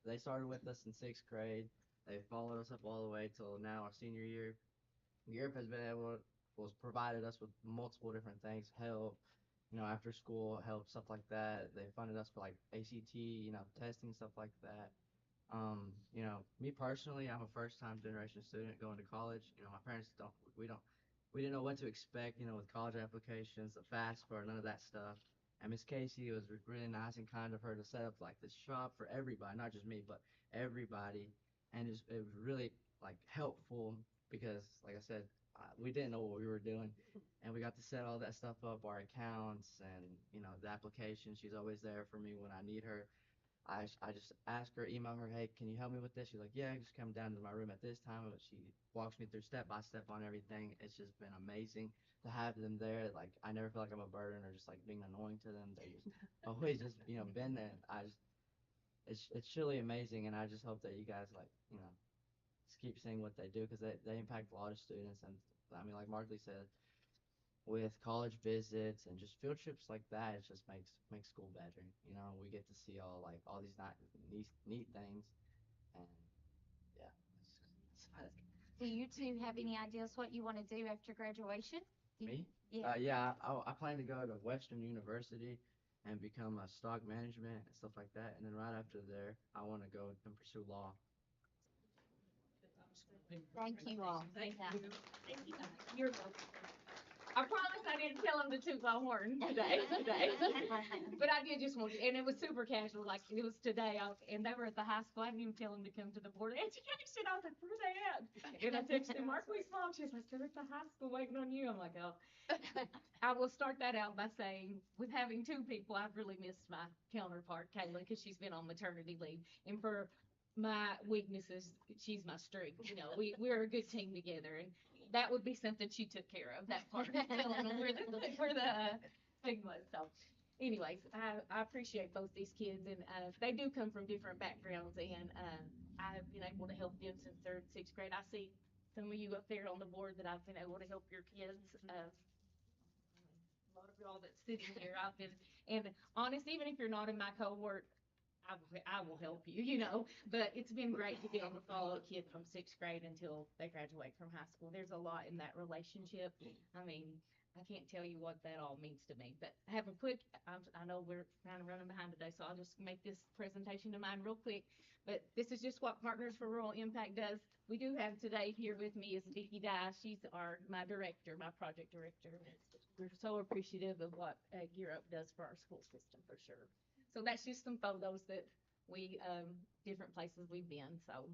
They started with us in 6th grade. They followed us up all the way till now our senior year. Europe has been able was provided us with multiple different things, help, after school help, stuff like that. They funded us for like ACT, testing, stuff like that. Me personally, I'm a first time generation student going to college. My parents we didn't know what to expect, with college applications, the FAFSA, none of that stuff. And Miss Casey, it was really nice and kind of her to set up like this shop for everybody, not just me, but everybody. And it was really like helpful because, like I said, we didn't know what we were doing, and we got to set all that stuff up, our accounts and the application. She's always there for me when I need her. I just ask her, email her, hey, can you help me with this? She's like, yeah, just come down to my room at this time. But she walks me through step by step on everything. It's just been amazing to have them there. Like, I never feel like I'm a burden or just like being annoying to them. They just always just, been there. It's really amazing. And I just hope that you guys just keep seeing what they do because they impact a lot of students. And I mean, like Markley said, with college visits and just field trips like that, it just makes school better. We get to see all these neat things, and yeah. Do you two have any ideas what you want to do after graduation? Me? Yeah. Yeah. I plan to go to Western University and become a stock management and stuff like that, and then right after there, I want to go and pursue law. Thank you all. Thank you. Thank you. You're welcome. I promise I didn't tell him to toot my horn today. But I did just want to, and it was super casual, like it was today, and they were at the high school. I didn't even tell him to come to the board of education. I was like, where they at? And I texted him, Markley's mom. She's like, they're at the high school waiting on you. I'm like, oh. I will start that out by saying, with having two people, I've really missed my counterpart, Kayla, because she's been on maternity leave. And for my weaknesses, she's my strength. We're a good team together, and that would be something she took care of. That part, telling them where the thing was. So, anyways, I appreciate both these kids, and they do come from different backgrounds, and I've been able to help them since they're in sixth grade. I see some of you up there on the board that I've been able to help your kids. A lot of y'all that's sitting here, I've been, and honest, even if you're not in my cohort, I will help you, but it's been great to be able to follow a kid from sixth grade until they graduate from high school. There's a lot in that relationship. I mean, I can't tell you what that all means to me, but I have a quick, I know we're kind of running behind today, so I'll just make this presentation of mine real quick, but this is just what Partners for Rural Impact does. We do have today here with me is Vicki Dye. She's my director, my project director. We're so appreciative of what GearUp does for our school system, for sure. So that's just some photos that we, different places we've been, so.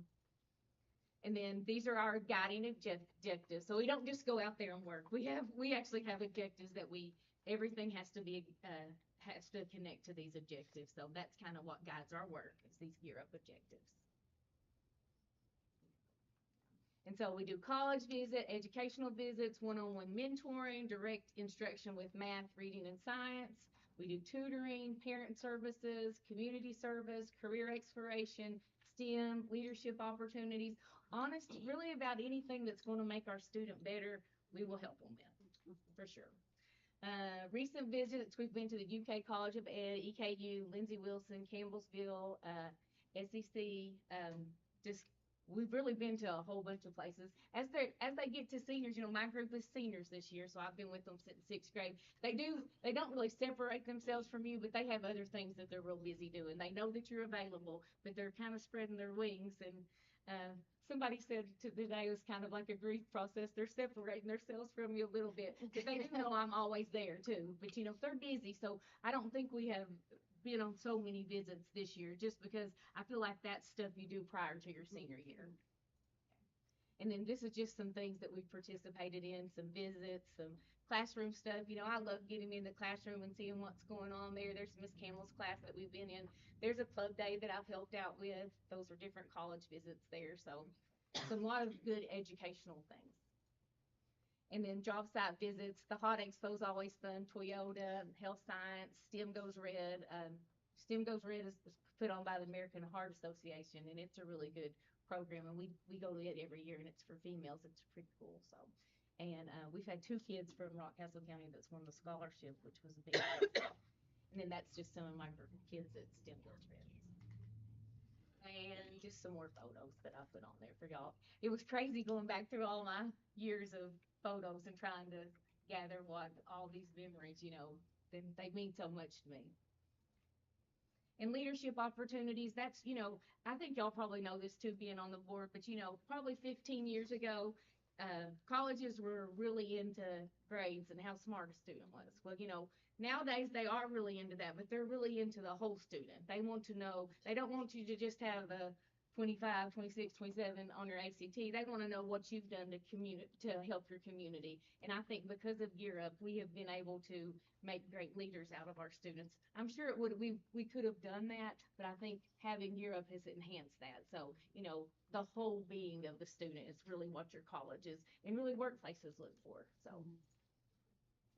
And then these are our guiding objectives. So we don't just go out there and work. We actually have objectives that everything has to connect to these objectives. So that's kind of what guides our work, is these GearUp objectives. And so we do college visit, educational visits, one-on-one mentoring, direct instruction with math, reading, and science. We do tutoring, parent services, community service, career exploration, STEM, leadership opportunities. Honest, really about anything that's going to make our student better, we will help them with, for sure. Recent visits, we've been to the UK College of Ed, EKU, Lindsey Wilson, Campbellsville, SEC, we've really been to a whole bunch of places. As they get to seniors, my group is seniors this year, so I've been with them since sixth grade. They don't really separate themselves from you, but they have other things that they're real busy doing. They know that you're available, but they're kind of spreading their wings. And somebody said today it was kind of like a grief process. They're separating themselves from you a little bit, but they do know I'm always there too. But they're busy, so I don't think we have been on so many visits this year, just because I feel like that's stuff you do prior to your senior year. And then this is just some things that we've participated in, some visits, some classroom stuff. I love getting in the classroom and seeing what's going on there. There's Miss Campbell's class that we've been in. There's a club day that I've helped out with. Those are different college visits there. So a lot of good educational things. And then job site visits. The Hot Expo is always fun. Toyota, Health Science, STEM Goes Red. STEM Goes Red is put on by the American Heart Association, and it's a really good program. And we go to it every year, and it's for females. It's pretty cool. So, and we've had 2 kids from Rockcastle County that's won the scholarship, which was a big deal. And then that's just some of my kids at STEM Goes Red. and just some more photos that I put on there for y'all. It was crazy going back through all my years of photos and trying to gather what all these memories, they mean so much to me. And leadership opportunities, that's, I think y'all probably know this too, being on the board, but probably 15 years ago, colleges were really into grades and how smart a student was. Well, nowadays they are really into that, but they're really into the whole student. They want to know, they don't want you to just have a 25, 26, 27 on your ACT. They want to know what you've done to help your community. And I think because of GearUp, we have been able to make great leaders out of our students. I'm sure we could have done that, but I think having GearUp has enhanced that. So, the whole being of the student is really what your colleges and really workplaces look for. So.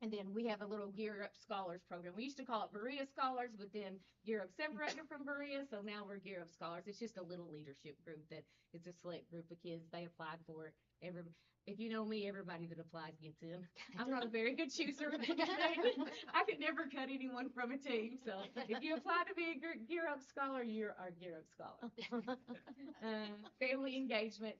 And then we have a little GearUp Scholars program. We used to call it Berea Scholars, but then GearUp separated from Berea, so now we're GearUp Scholars. It's just a little leadership group that it's a select group of kids. They applied for it. If you know me, everybody that applies gets in. I'm not a very good chooser. I could never cut anyone from a team. So if you apply to be a GearUp Scholar, you're our GearUp Scholar. Family engagement,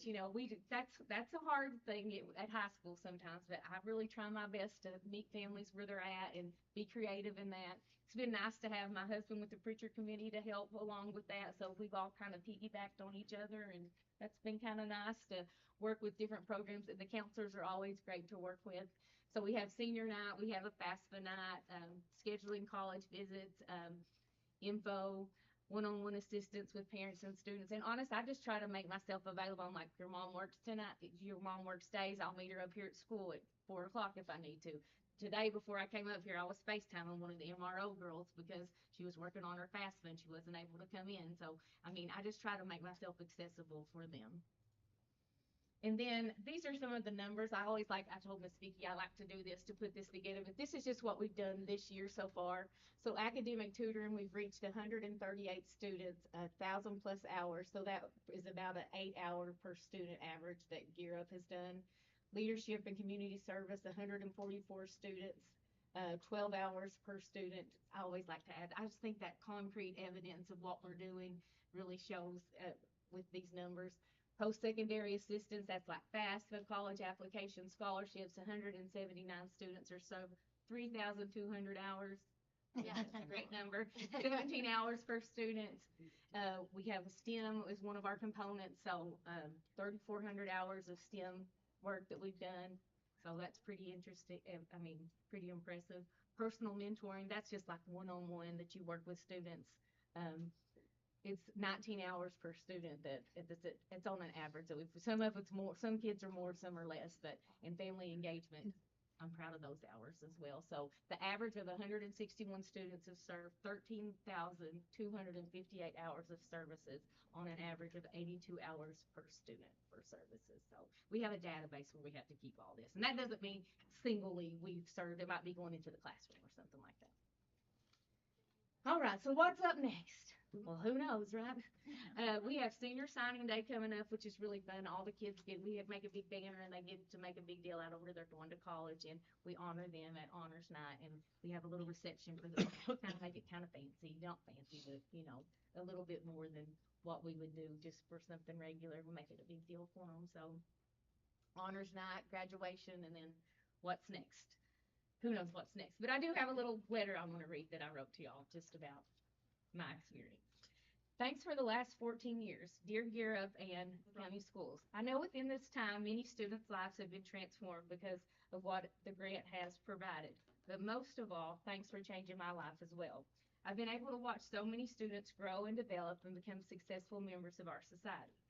that's a hard thing at high school sometimes, but I really try my best to meet families where they're at and be creative in that. It's been nice to have my husband with the preacher committee to help along with that, so we've all kind of piggybacked on each other, and that's been kind of nice to work with different programs, and the counselors are always great to work with. So we have senior night, we have a FAFSA night, scheduling college visits, info, one-on-one assistance with parents and students. And honest, I just try to make myself available. I'm like, your mom works tonight, your mom works days, I'll meet her up here at school at 4 o'clock if I need to. Today, before I came up here, I was FaceTiming one of the MRO girls because she was working on her FAFSA and she wasn't able to come in. So, I just try to make myself accessible for them. And then these are some of the numbers. I told Miss Vicki, I like to do this to put this together, but this is just what we've done this year so far. So academic tutoring, we've reached 138 students, 1,000 plus hours. So that is about an 8-hour per student average that GearUp has done. Leadership and community service, 144 students, 12 hours per student. I always like to add, I just think that concrete evidence of what we're doing really shows with these numbers. Post-secondary assistance, that's like FAFSA, college application scholarships, 179 students or so, 3,200 hours. Yeah, that's a great number. 17 hours per student. We have STEM is one of our components, so 3,400 hours of STEM work that we've done. So that's pretty interesting. Pretty impressive. Personal mentoring, that's just like one-on-one that you work with students. It's 19 hours per student that it's on an average. So some of it's more, some kids are more, some are less, but in family engagement, I'm proud of those hours as well. So the average of 161 students have served 13,258 hours of services on an average of 82 hours per student for services. So we have a database where we have to keep all this. And that doesn't mean singly we've served. It might be going into the classroom or something like that. All right, so what's up next? Well, who knows, right? We have senior signing day coming up, which is really fun. All the kids make a big banner and they get to make a big deal out of where they're going to college, and we honor them at honors night, and we have a little reception for them, kind of make it kind of fancy, not fancy, but a little bit more than what we would do just for something regular. We make it a big deal for them. So honors night, graduation, and then what's next? Who knows what's next? But I do have a little letter I'm going to read that I wrote to y'all just about my experience. Thanks for the last 14 years, dear GearUp and county schools. I know within this time, many students' lives have been transformed because of what the grant has provided. But most of all, thanks for changing my life as well. I've been able to watch so many students grow and develop and become successful members of our society.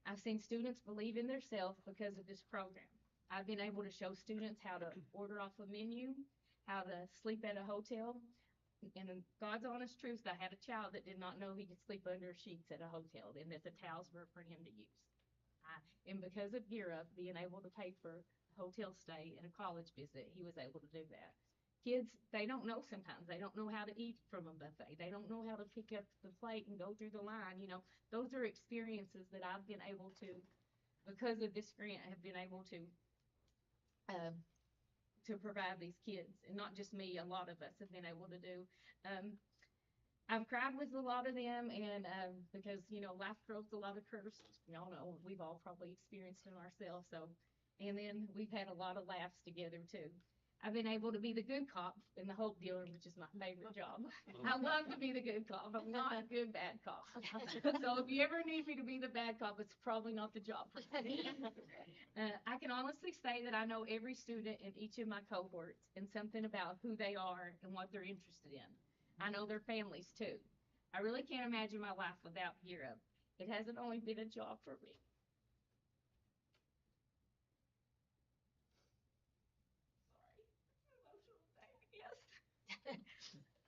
I've seen students believe in themselves because of this program. I've been able to show students how to order off a menu, how to sleep at a hotel. And in God's honest truth, I had a child that did not know he could sleep under sheets at a hotel and that the towels were for him to use. And because of GearUp being able to pay for a hotel stay and a college visit, he was able to do that. Kids, they don't know sometimes. They don't know how to eat from a buffet. They don't know how to pick up the plate and go through the line. Those are experiences that I've been able to, because of this grant, have been able to provide these kids, and not just me, a lot of us have been able to do. I've cried with a lot of them, and because life throws a lot of curves. Y'all know we've all probably experienced them ourselves. So, and then we've had a lot of laughs together too. I've been able to be the good cop in the hope dealer, which is my favorite job. I love to be the good cop. I'm not a good bad cop. So if you ever need me to be the bad cop, it's probably not the job for me. I can honestly say that I know every student in each of my cohorts and something about who they are and what they're interested in. I know their families too. I really can't imagine my life without GearUp. It hasn't only been a job for me.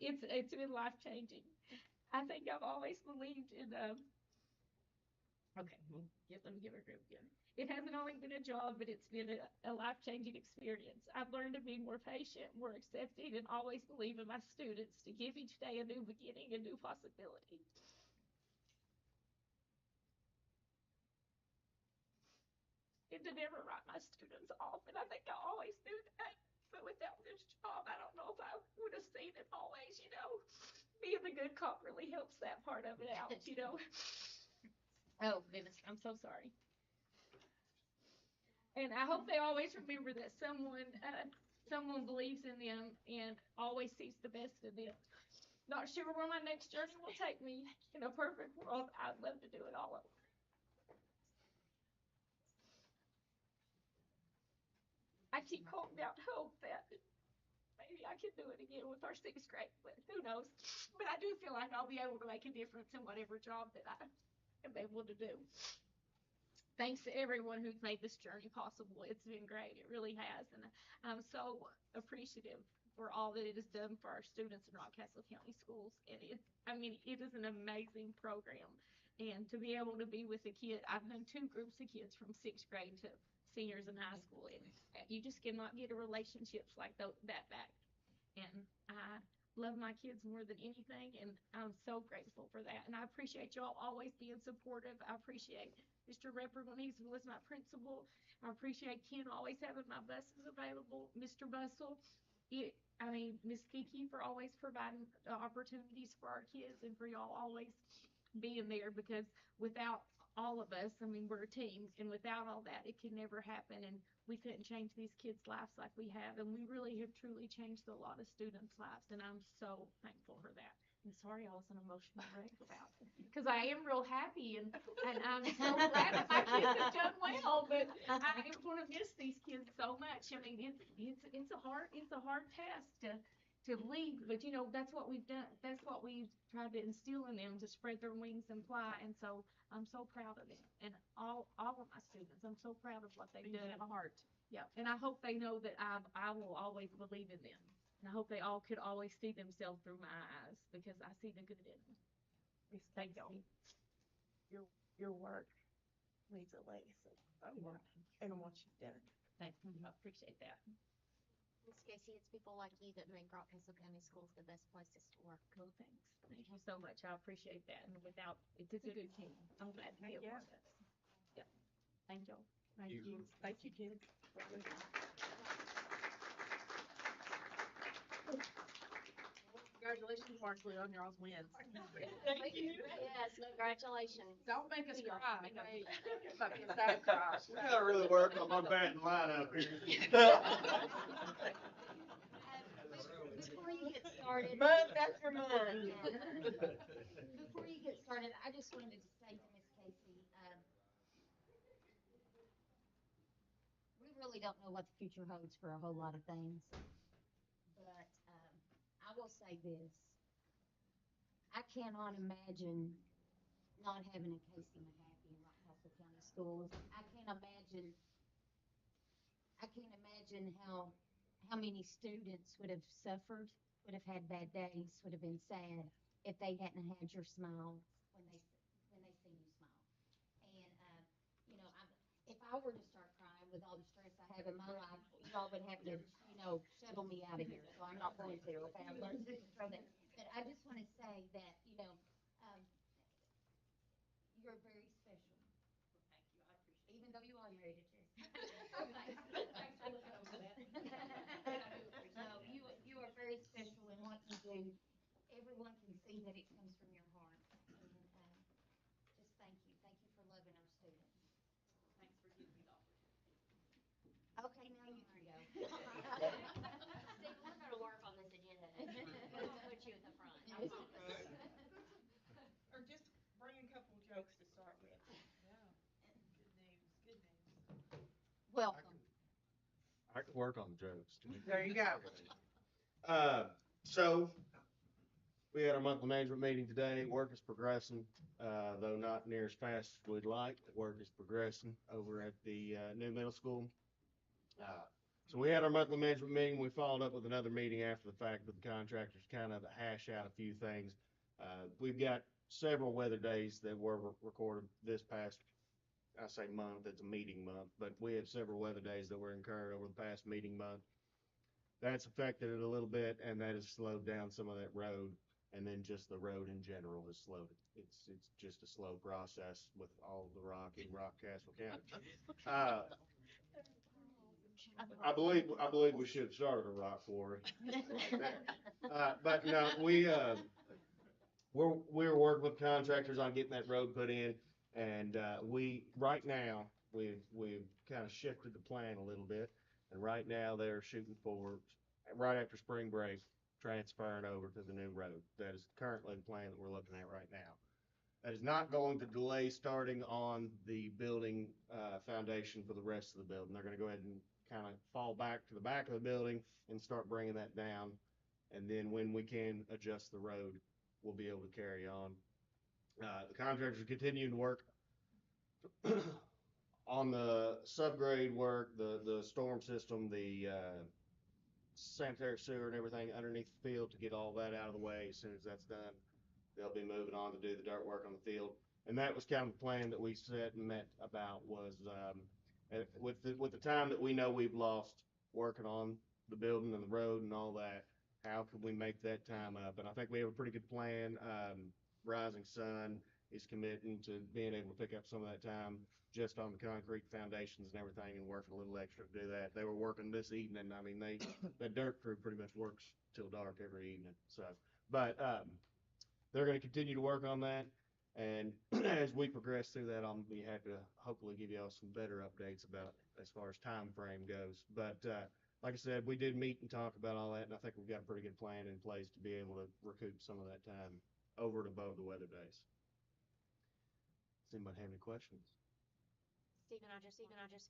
It's been life changing. I think I've always believed in okay, let me give it a group again. It hasn't only been a job, but it's been a life changing experience. I've learned to be more patient, more accepting, and always believe in my students to give each day a new beginning, a new possibility. And to never write my students off, and I think I always knew that. But without this job, I don't know if I would have seen it always, Being the good cop really helps that part of it out. Oh, goodness, I'm so sorry. And I hope they always remember that someone believes in them and always sees the best in them. Not sure where my next journey will take me. In a perfect world, I'd love to do it all over. I keep holding out hope that maybe I can do it again with our sixth grade, but who knows? But I do feel like I'll be able to make a difference in whatever job that I am able to do. Thanks to everyone who's made this journey possible. It's been great. It really has. And I'm so appreciative for all that it has done for our students in Rockcastle County Schools. And it is an amazing program. And to be able to be with a kid, I've done two groups of kids from sixth grade to seniors in high school. And you just cannot get a relationships like that back. And I love my kids more than anything, and I'm so grateful for that. And I appreciate y'all always being supportive. I appreciate Mr. Repper when he was my principal. I appreciate Ken always having my buses available. Mr. Bustle, Miss Kiki for always providing opportunities for our kids and for y'all always being there, because without all of us, we're a team, and without all that, it could never happen. And we couldn't change these kids' lives like we have, and we really have truly changed a lot of students' lives, and I'm so thankful for that. I'm sorry I was an emotional wreck about it, because I am real happy, and I'm so glad that my kids have done well, but I am going to miss these kids so much. It's a hard task to leave, but that's what we've done. That's what we've tried to instill in them, to spread their wings and fly. And so I'm so proud of them, and all of my students. I'm so proud of what they've done. Heart. Yeah, and I hope they know that I will always believe in them, and I hope they all could always see themselves through my eyes, because I see the good in them. Thank y'all. Your work leaves a legacy. And what you've done. Thank you. I appreciate that. Miss Casey, it's people like you that make Rockcastle County Schools the best places to work. Well, thanks. Thank you so much. I appreciate that. And without, it's a good team. I'm glad to be a part of it. Yeah. Thank y'all. Thank you. Thank you, kids. Congratulations, Markley, on y'all's wins. Thank you. Yes, congratulations. Don't make us cry. Great. We gotta really work on my batting lineup here. Before you get started. Month after month. Before you get started, I just wanted to say to Miss Casey, we really don't know what the future holds for a whole lot of things. But I will say this. I cannot imagine not having a Casey Mahaffey in Rockcastle County Schools. I can't imagine how many students would have suffered, would have had bad days, would have been sad if they hadn't had your smile when they see you smile. And if I were to start crying with all the stress I have in my life, y'all would have to shuttle me out of here. So I'm not going to. Okay, I'm learning to control that. But I just want to say that you're very special. Thank you. I appreciate it. Even though you are married to Jesse. Thanks for looking over that. No, you are very special in what you do. Everyone can see that it Okay, now you can go. Steve, we're gonna work on this agenda. We're gonna put you at the front. I promise. Or just bring a couple of jokes to start with. Good news. Welcome. I can work on the jokes. There you go. So we had our monthly management meeting today. Work is progressing, though not near as fast as we'd like. Work is progressing over at the new middle school. So we had our monthly management meeting. We followed up with another meeting after the fact with the contractors, kind of hash out a few things. We've got several weather days that were recorded this past, I say month, it's a meeting month, but we had several weather days that were incurred over the past meeting month. That's affected it a little bit, and that has slowed down some of that road, and then just the road in general has slowed it. It's just a slow process with all the rock in Rockcastle County. I believe we should have started a rock quarry. But no, we're working with contractors on getting that road put in, and right now we've kind of shifted the plan a little bit, and right now they're shooting for right after spring break transferring over to the new road. That is currently the plan that we're looking at right now. That is not going to delay starting on the building foundation for the rest of the building. They're going to go ahead and kind of fall back to the back of the building and start bringing that down, and then when we can adjust the road, we'll be able to carry on. The contractors are continuing to work on the subgrade work, the storm system, the sanitary sewer and everything underneath the field to get all that out of the way. As soon as that's done, they'll be moving on to do the dirt work on the field. And that was kind of the plan that we set and met about was with the time that we know we've lost working on the building and the road and all that, how can we make that time up? And I think we have a pretty good plan. Rising Sun is committing to being able to pick up some of that time just on the concrete foundations and everything and working a little extra to do that. They were working this evening. I mean, that dirt crew pretty much works till dark every evening. So, but they're going to continue to work on that. And as we progress through that, I'll be happy to hopefully give y'all some better updates about as far as time frame goes. But like I said, we did meet and talk about all that, and I think we've got a pretty good plan in place to be able to recoup some of that time over and above the weather days. Does anybody have any questions? Stephen, I just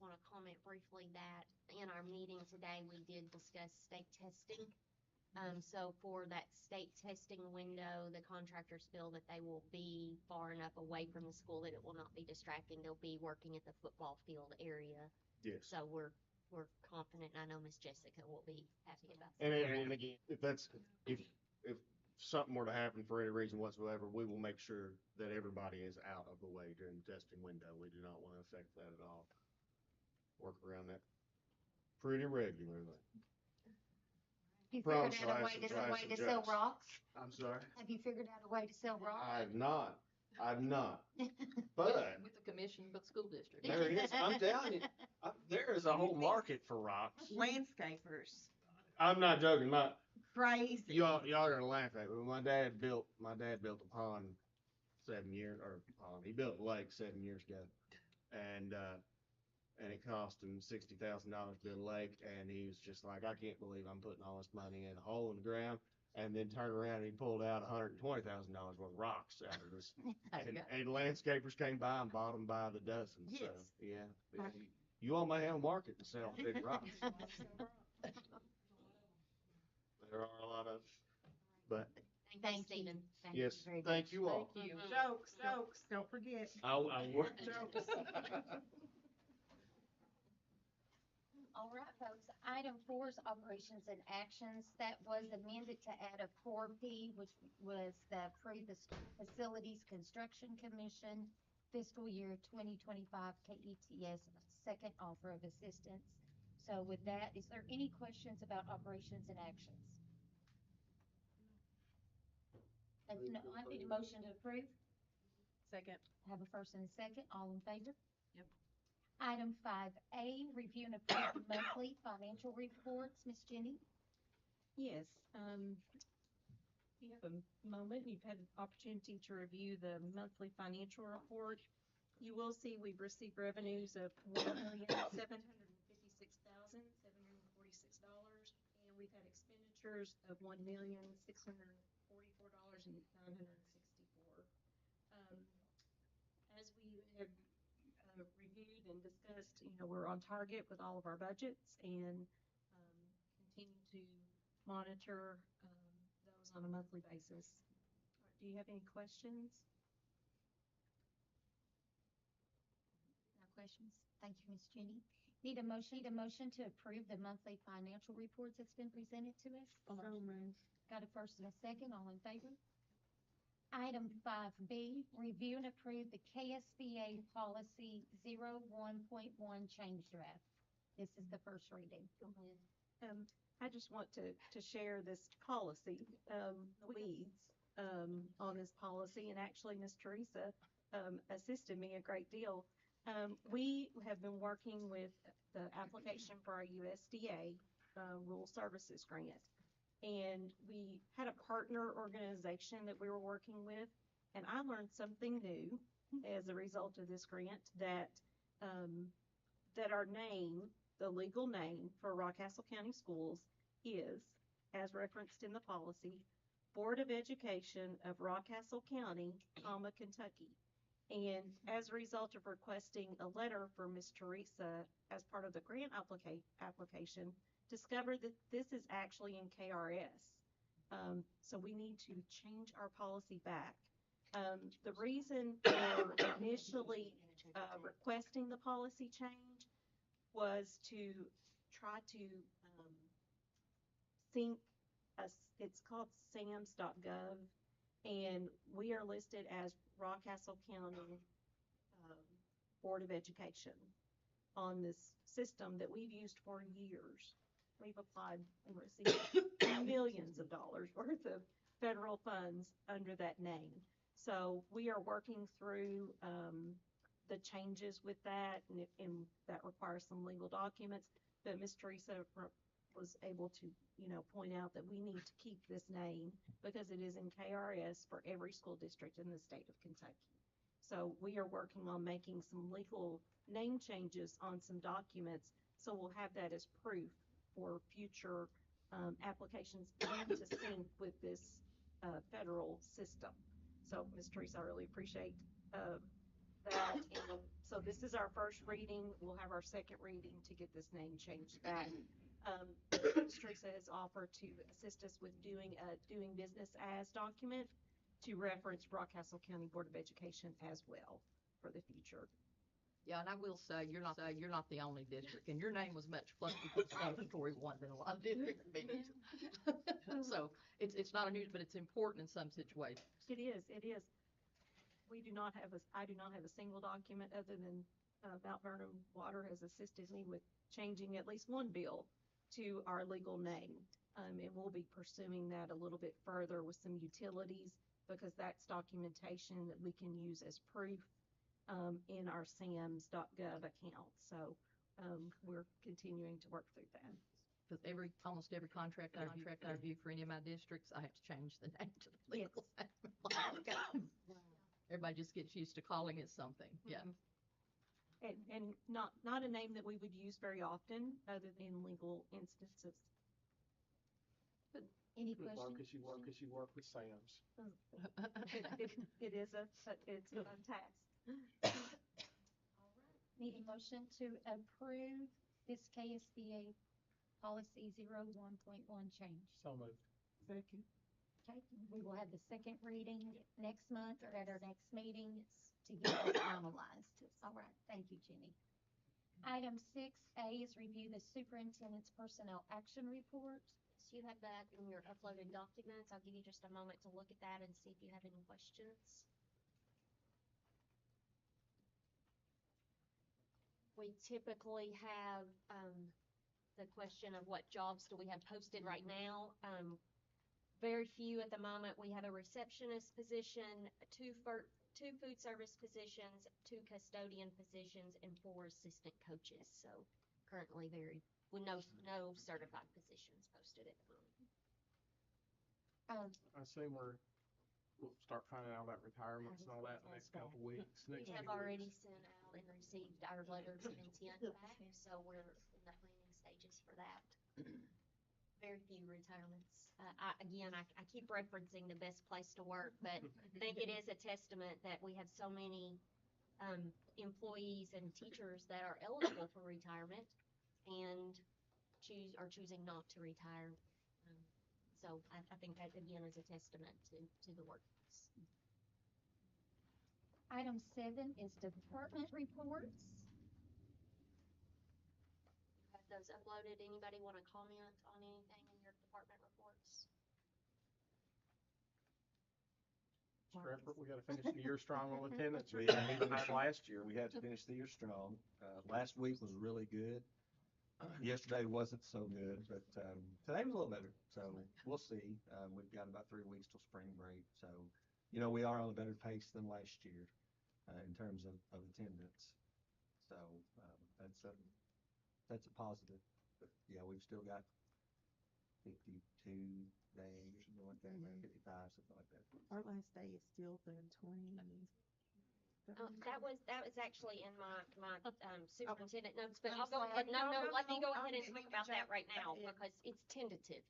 want to comment briefly that in our meeting today, we did discuss state testing. So for that state testing window, the contractors feel that they will be far enough away from the school that it will not be distracting. They'll be working at the football field area. Yes. So we're confident, and I know Miss Jessica will be happy about that. And again, if something were to happen for any reason whatsoever, we will make sure that everybody is out of the way during the testing window. We do not want to affect that at all. Work around that pretty regularly. Have you figured out a way to sell rocks? I'm sorry? Have you figured out a way to sell rocks? I've not. But With the commission for the school district. there it is. I'm telling you, there is a whole market for rocks. Landscapers. I'm not joking. Crazy. Y'all are gonna laugh at me. My dad built a pond 7 years, or pond. He built a lake 7 years ago, and it cost him $60,000 to build a lake, and he was just like, I can't believe I'm putting all this money in a hole in the ground, and then turned around and he pulled out $120,000 worth of rocks out of this, and landscapers came by and bought them by the dozen. Yes. So yeah, you all may have a market to sell big rocks. There are a lot of, but Thank you, Stephen. yes, thank you all. Thank you. Jokes, don't forget. I'll work. Jokes. All right, folks. Item 4 is operations and actions. That was amended to add a 4P, which was the approve the school facilities construction commission fiscal year 2025 KETS second offer of assistance. So with that, is there any questions about operations and actions? If not, I need a motion to approve. Second. Have a first and a second. All in favor? Yep. Item 5A, review and approve the monthly financial reports. Ms. Jenny? Yes, you have a moment, you've had an opportunity to review the monthly financial report. You will see we've received revenues of $1,756,000 we've had expenditures of $1,644,964. As we have reviewed and discussed, we're on target with all of our budgets and continue to monitor those on a monthly basis. Do you have any questions? No questions. Thank you, Ms. Jenny. Need a motion to approve the monthly financial reports that's been presented to us. So moved. Got a first and a second, all in favor? Item 5B, review and approve the KSBA policy 01.1 change draft. This is the first reading. Go ahead. I just want to share this policy, the weeds, on this policy, and actually Ms. Teresa assisted me a great deal. We have been working with the application for our USDA Rural Services Grant, and we had a partner organization that we were working with, and I learned something new as a result of this grant, that our name, the legal name for Rockcastle County Schools, is, as referenced in the policy, Board of Education of Rockcastle County, Kentucky. And as a result of requesting a letter from Ms. Teresa as part of the grant application, discovered that this is actually in KRS. So we need to change our policy back. The reason for initially requesting the policy change was to try to sync us. It's called SAMS.gov, and we are listed as Rockcastle County Board of Education on this system that we've used for years. We've applied and received millions of dollars worth of federal funds under that name. So we are working through the changes with that, and that requires some legal documents. But Ms. Teresa was able to, point out that we need to keep this name because it is in KRS for every school district in the state of Kentucky. So we are working on making some legal name changes on some documents, so we'll have that as proof for future applications and to sync with this federal system. So, Ms. Teresa, I really appreciate that. And so this is our first reading. We'll have our second reading to get this name changed back. Ms. Teresa has offered to assist us with doing a doing business as document to reference Rockcastle County Board of Education as well for the future. Yeah, and I will say, you're not the only district, and your name was much fluffy explanatory one than a lot of districts meetings. So it's not unusual, but it's important in some situations. It is. I do not have a single document other than Mount Vernon Water has assisted me with changing at least one bill to our legal name. And we'll be pursuing that a little bit further with some utilities, because that's documentation that we can use as proof in our SAMS.gov account. So we're continuing to work through that. Because almost every contract I review for any of my districts, I have to change the name to the legal name. Everybody just gets used to calling it something. Yeah. And not a name that we would use very often other than legal instances. Any Good luck questions? as you work with Sam's. It is it's a fun task. Need a motion to approve this KSBA policy 01.1 change. So moved. Second. Okay, we will have the second reading next month or at our next meeting to get it finalized. All right, thank you, Jenny. Item 6A is review the superintendent's personnel action report. So you have that in your uploaded documents. I'll give you just a moment to look at that and see if you have any questions. We typically have the question of what jobs do we have posted right now. Very few at the moment. We have a receptionist position, two food service positions, 2 custodian positions, and 4 assistant coaches. So currently with no certified positions posted at the moment. I assume we'll start finding out about retirements and all that in the next couple weeks. We have already sent out and received our letters of intent back, so we're in the planning stages for that. Very few retirements. I keep referencing the best place to work, but I think it is a testament that we have so many employees and teachers that are eligible for retirement and choosing not to retire. So I think that again is a testament to the workforce. Item 7 is department reports. Have those uploaded. Anybody want to comment on anything in your department reports? We got to finish the year strong on attendance. We had behind last year. We had to finish the year strong. Last week was really good. Yesterday wasn't so good, but today was a little better. So we'll see. We've got about 3 weeks till spring break. So, we are on a better pace than last year in terms of attendance. So that's a positive. But yeah, we've still got 52 days, something like that, 55, something like that. Our last day is still the 20. That was actually in my superintendent notes, but I'll go ahead. No, let me go ahead and talk about that right now because it's tentative.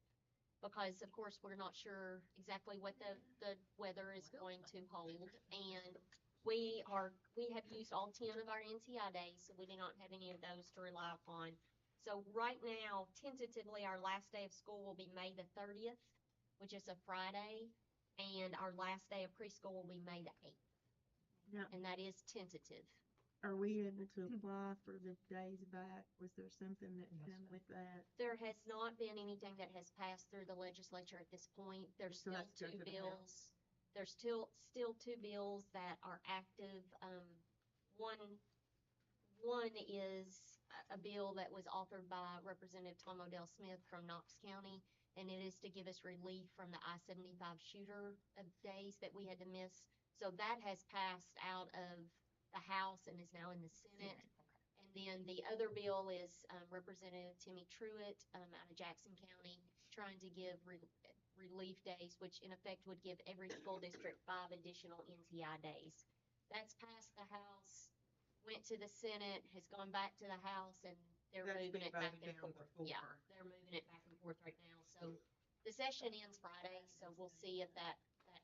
Because of course we're not sure exactly what the weather is going to hold, and we have used all 10 of our NTI days, so we do not have any of those to rely upon. So right now, tentatively, our last day of school will be May the 30th, which is a Friday, and our last day of preschool will be May the 8th. Now, And that is tentative. are we able to apply for the days back? Was there something that came with that? There has not been anything that has passed through the legislature at this point. There's So still that's good two for the bills. There's still 2 bills that are active. One is a bill that was authored by Representative Tom Odell Smith from Knox County, and it is to give us relief from the I-75 shooter days that we had to miss. So that has passed out of the House and is now in the Senate. And then the other bill is Representative Timmy Truitt out of Jackson County trying to give relief days, which in effect would give every school district 5 additional NTI days. That's passed the House, went to the Senate, has gone back to the House, and they're moving it back and forth. Yeah, they're moving it back and forth right now. So the session ends Friday, so we'll see if that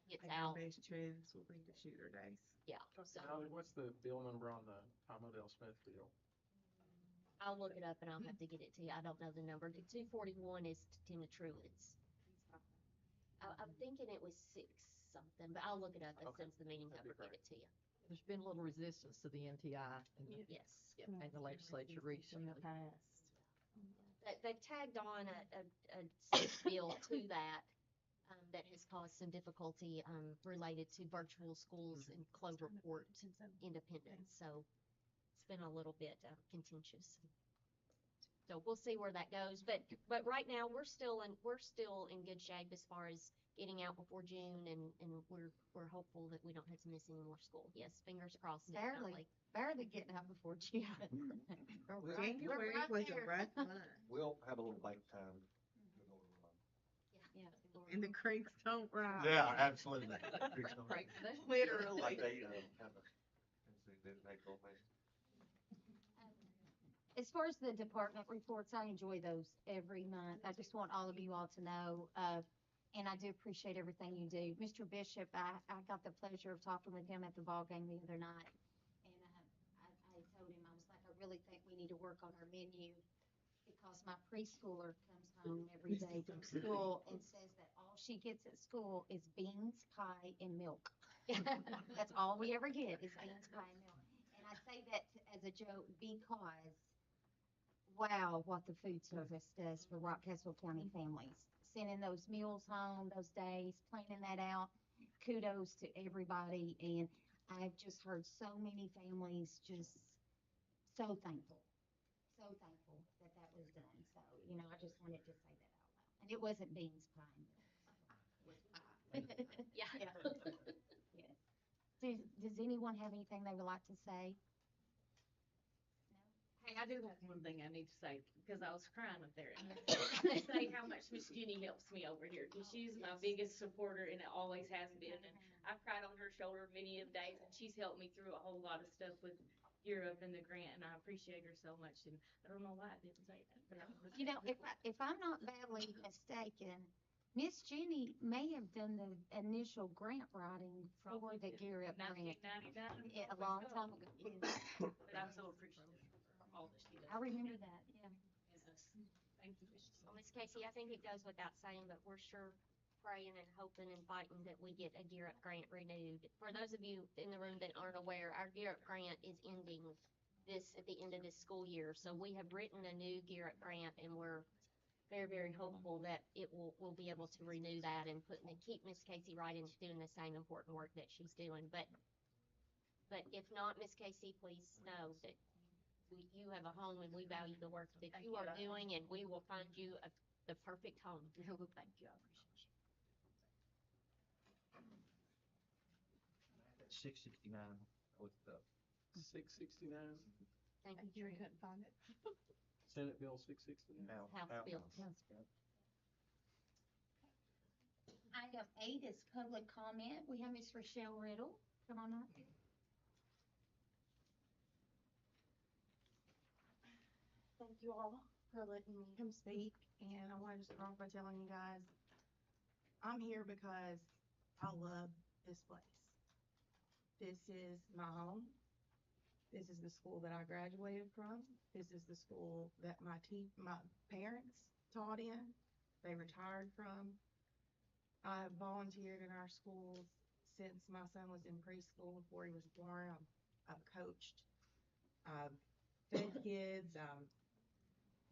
gets out. Best chance will be the shooter days. Yeah. So What's the bill number on the Tom Odell Smith bill? I'll look it up and I'll have to get it to you. I don't know the number. The 241 is Timmy Truitt's. I'm thinking it was 6 something, but I'll look it up since the meeting number. Give it to you. There's been a little resistance to the NTI Yes. and the legislature recently. They tagged on a bill to that that has caused some difficulty related to virtual schools and Cloverport independence. So it's been a little bit contentious. So we'll see where that goes. But right now we're still in good shape as far as getting out before June, and we're hopeful that we don't have to miss any more school. Yes, fingers crossed. Barely getting out before June. January was a rough month. We'll have a little bite time. Yeah. And the creeks don't rise. Yeah, absolutely. Literally. Like they have a April, May. As far as the department reports, I enjoy those every month. I just want all of you all to know, and I do appreciate everything you do. Mr. Bishop, I got the pleasure of talking with him at the ball game the other night, and I told him, I was like, I really think we need to work on our menu because my preschooler comes home every day from school and says that all she gets at school is beans, pie, and milk. That's all we ever get is beans, pie, and milk. And I say that as a joke because wow, what the food service does for Rockcastle County families. Sending those meals home, those days, planning that out. Kudos to everybody. And I've just heard so many families just so thankful that that was done. So, I just wanted to say that out loud. And it wasn't beans, pie, and milk. It was pie. Yeah. Does anyone have anything they would like to say? Hey, I do have one thing I need to say, because I was crying up there. And I say how much Miss Jenny helps me over here, because she's my biggest supporter, and it always has been. And I've cried on her shoulder many of days, and she's helped me through a whole lot of stuff with GearUp and the grant, and I appreciate her so much. And I don't know why I didn't say that, but I was You know, if I'm not badly mistaken, Miss Jenny may have done the initial grant writing for the GearUp grant 1999. a long time ago. But I'm so appreciative for all that she does. I remember that, yeah. Yes. Thank you. Well, Miss Casey, I think it goes without saying, but we're sure praying and hoping and fighting that we get a GearUp grant renewed. For those of you in the room that aren't aware, our GearUp grant is ending at the end of this school year. So we have written a new GearUp grant, and we're very, very hopeful that we'll be able to renew that and keep Miss Casey right into doing the same important work that she's doing. But if not, Miss Casey, please know that you have a home, and we value the work that you are doing, and we will find you the perfect home. Thank you. I appreciate you. 669, I looked it up. 669, Thank you. Jerry couldn't find it. Senate Bill 669. House bill. Item 8 is public comment. We have Miss Rochelle Riddle. Come on up. Thank you all for letting me come speak, and I want to start off by telling you guys, I'm here because I love this place. This is my home. This is the school that I graduated from. This is the school that my parents taught in. They retired from. I have volunteered in our schools since my son was in preschool, before he was born. I've coached. I've fed kids. I've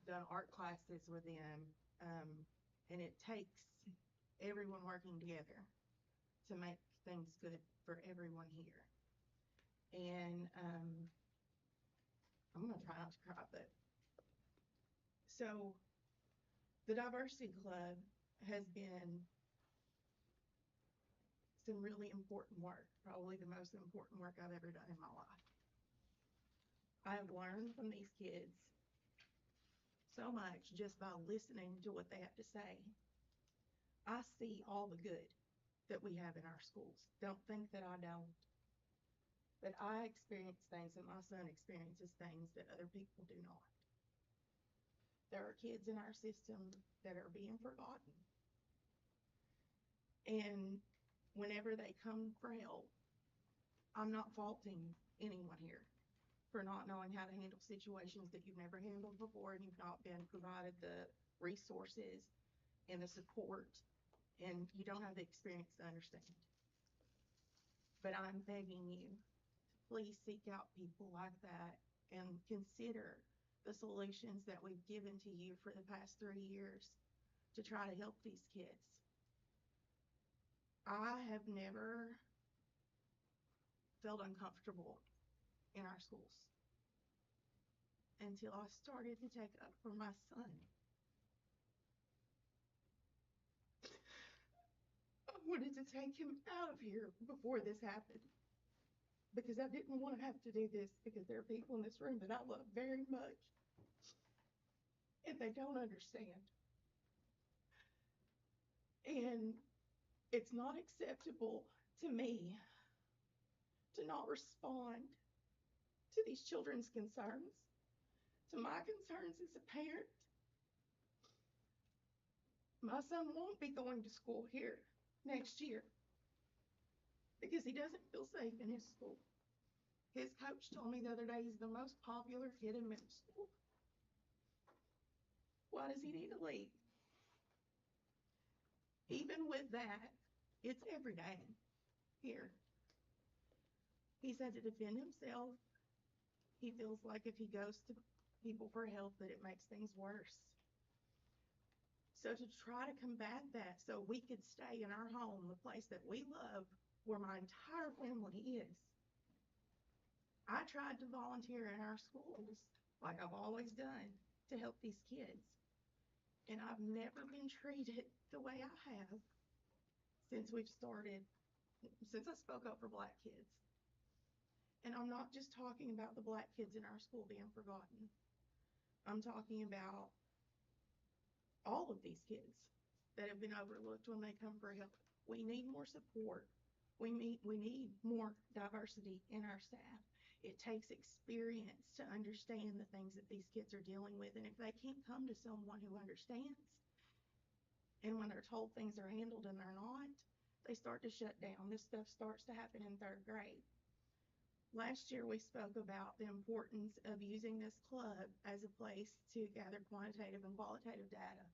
done art classes with them. And it takes everyone working together to make things good for everyone here. And I'm gonna try not to cry, but so the Diversity Club has been some really important work, probably the most important work I've ever done in my life. I have learned from these kids so much just by listening to what they have to say. I see all the good that we have in our schools. Don't think that I don't. But I experience things, and my son experiences things that other people do not. There are kids in our system that are being forgotten. And whenever they come for help, I'm not faulting anyone here for not knowing how to handle situations that you've never handled before, and you've not been provided the resources and the support, and you don't have the experience to understand. But I'm begging you, please seek out people like that and consider the solutions that we've given to you for the past 3 years to try to help these kids. I have never felt uncomfortable in our schools until I started to take up for my son. I wanted to take him out of here before this happened, because I didn't want to have to do this, because there are people in this room that I love very much, and they don't understand. And it's not acceptable to me to not respond to these children's concerns, to my concerns as a parent. My son won't be going to school here next year because he doesn't feel safe in his school. His coach told me the other day he's the most popular kid in middle school. Why does he need to leave? Even with that, it's every day here. He's had to defend himself. He feels like if he goes to people for help that it makes things worse. So to try to combat that so we could stay in our home, the place that we love, where my entire family is, I tried to volunteer in our schools, like I've always done, to help these kids. And I've never been treated the way I have since I spoke up for Black kids. And I'm not just talking about the Black kids in our school being forgotten. I'm talking about all of these kids that have been overlooked when they come for help. We need more support. We need more diversity in our staff. It takes experience to understand the things that these kids are dealing with. And if they can't come to someone who understands, and when they're told things are handled and they're not, they start to shut down. This stuff starts to happen in 3rd grade. Last year, we spoke about the importance of using this club as a place to gather quantitative and qualitative data.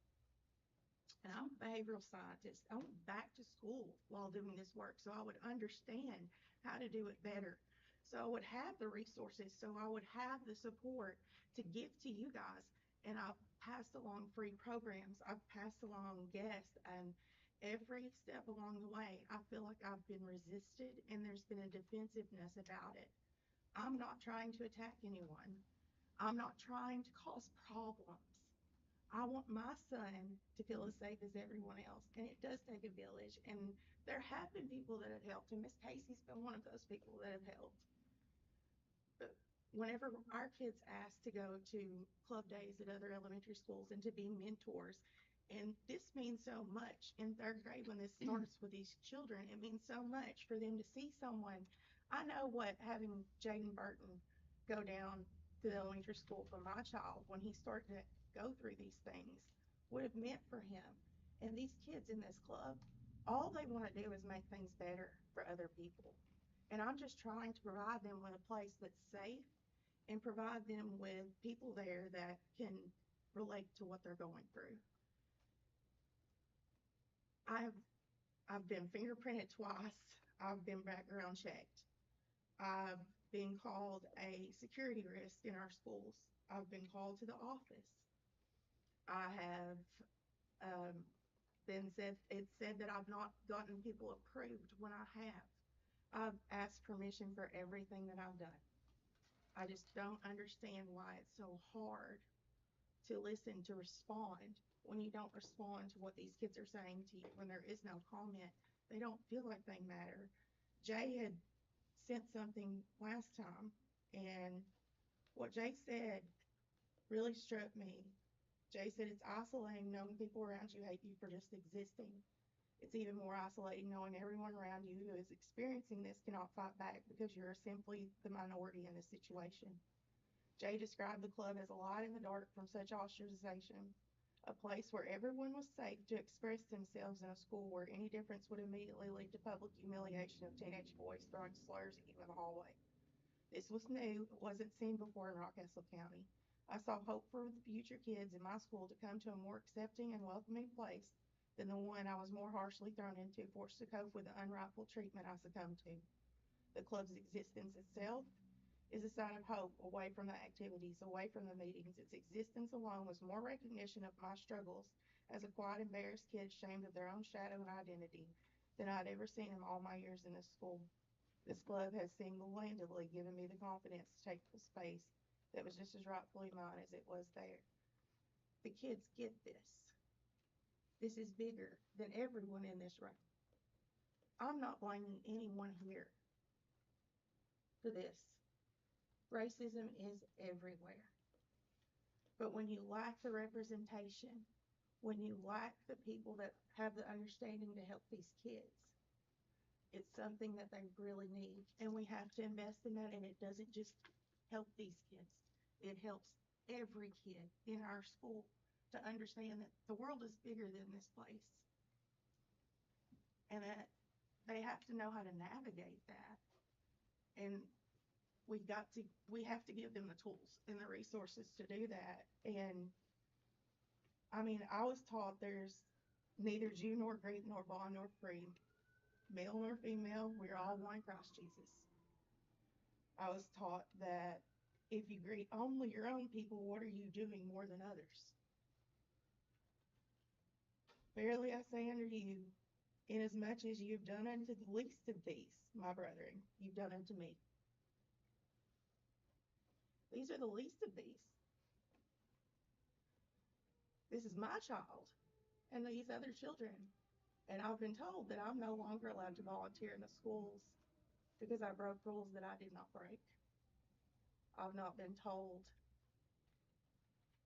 And I'm a behavioral scientist. I went back to school while doing this work so I would understand how to do it better. So I would have the resources, so I would have the support to give to you guys. And I've passed along free programs. I've passed along guests, and every step along the way, I feel like I've been resisted and there's been a defensiveness about it. I'm not trying to attack anyone. I'm not trying to cause problems. I want my son to feel as safe as everyone else, and it does take a village. And there have been people that have helped, and Miss Casey's been one of those people that have helped. But whenever our kids ask to go to club days at other elementary schools and to be mentors, and this means so much in 3rd grade when this starts with these children, it means so much for them to see someone. I know what having Jaden Burton go down to the elementary school for my child when he started to go through these things would have meant for him. And these kids in this club, all they want to do is make things better for other people. And I'm just trying to provide them with a place that's safe and provide them with people there that can relate to what they're going through. I've been fingerprinted twice. I've been background checked. I've been called a security risk in our schools. I've been called to the office. I have it's said that I've not gotten people approved when I have. I've asked permission for everything that I've done. I just don't understand why it's so hard to listen, to respond when you don't respond to what these kids are saying to you, when there is no comment. They don't feel like they matter. Jay had sent something last time, and what Jay said really struck me. Jay said it's isolating knowing people around you hate you for just existing. It's even more isolating knowing everyone around you who is experiencing this cannot fight back because you're simply the minority in this situation. Jay described the club as a light in the dark from such ostracization, a place where everyone was safe to express themselves in a school where any difference would immediately lead to public humiliation of teenage boys throwing slurs at you in the hallway. This was new. It wasn't seen before in Rockcastle County. I saw hope for the future kids in my school to come to a more accepting and welcoming place than the one I was more harshly thrown into, forced to cope with the unrightful treatment I succumbed to. The club's existence itself is a sign of hope, away from the activities, away from the meetings. Its existence alone was more recognition of my struggles as a quiet, embarrassed kid ashamed of their own shadow and identity than I'd ever seen in all my years in this school. This club has single-handedly given me the confidence to take the space that was just as rightfully mine as it was there. The kids get this. This is bigger than everyone in this room. I'm not blaming anyone here for this. Racism is everywhere. But when you lack the representation, when you lack the people that have the understanding to help these kids, it's something that they really need. And we have to invest in that, and it doesn't just help these kids. It helps every kid in our school to understand that the world is bigger than this place. And that they have to know how to navigate that. And we have to give them the tools and the resources to do that. And I mean, I was taught there's neither Jew nor Greek nor bond nor free, male nor female, we're all one in Christ Jesus. I was taught that if you greet only your own people, what are you doing more than others? Verily I say unto you, inasmuch as you have done unto the least of these, my brethren, you've done unto me. These are the least of these. This is my child and these other children. And I've been told that I'm no longer allowed to volunteer in the schools because I broke rules that I did not break. I've not been told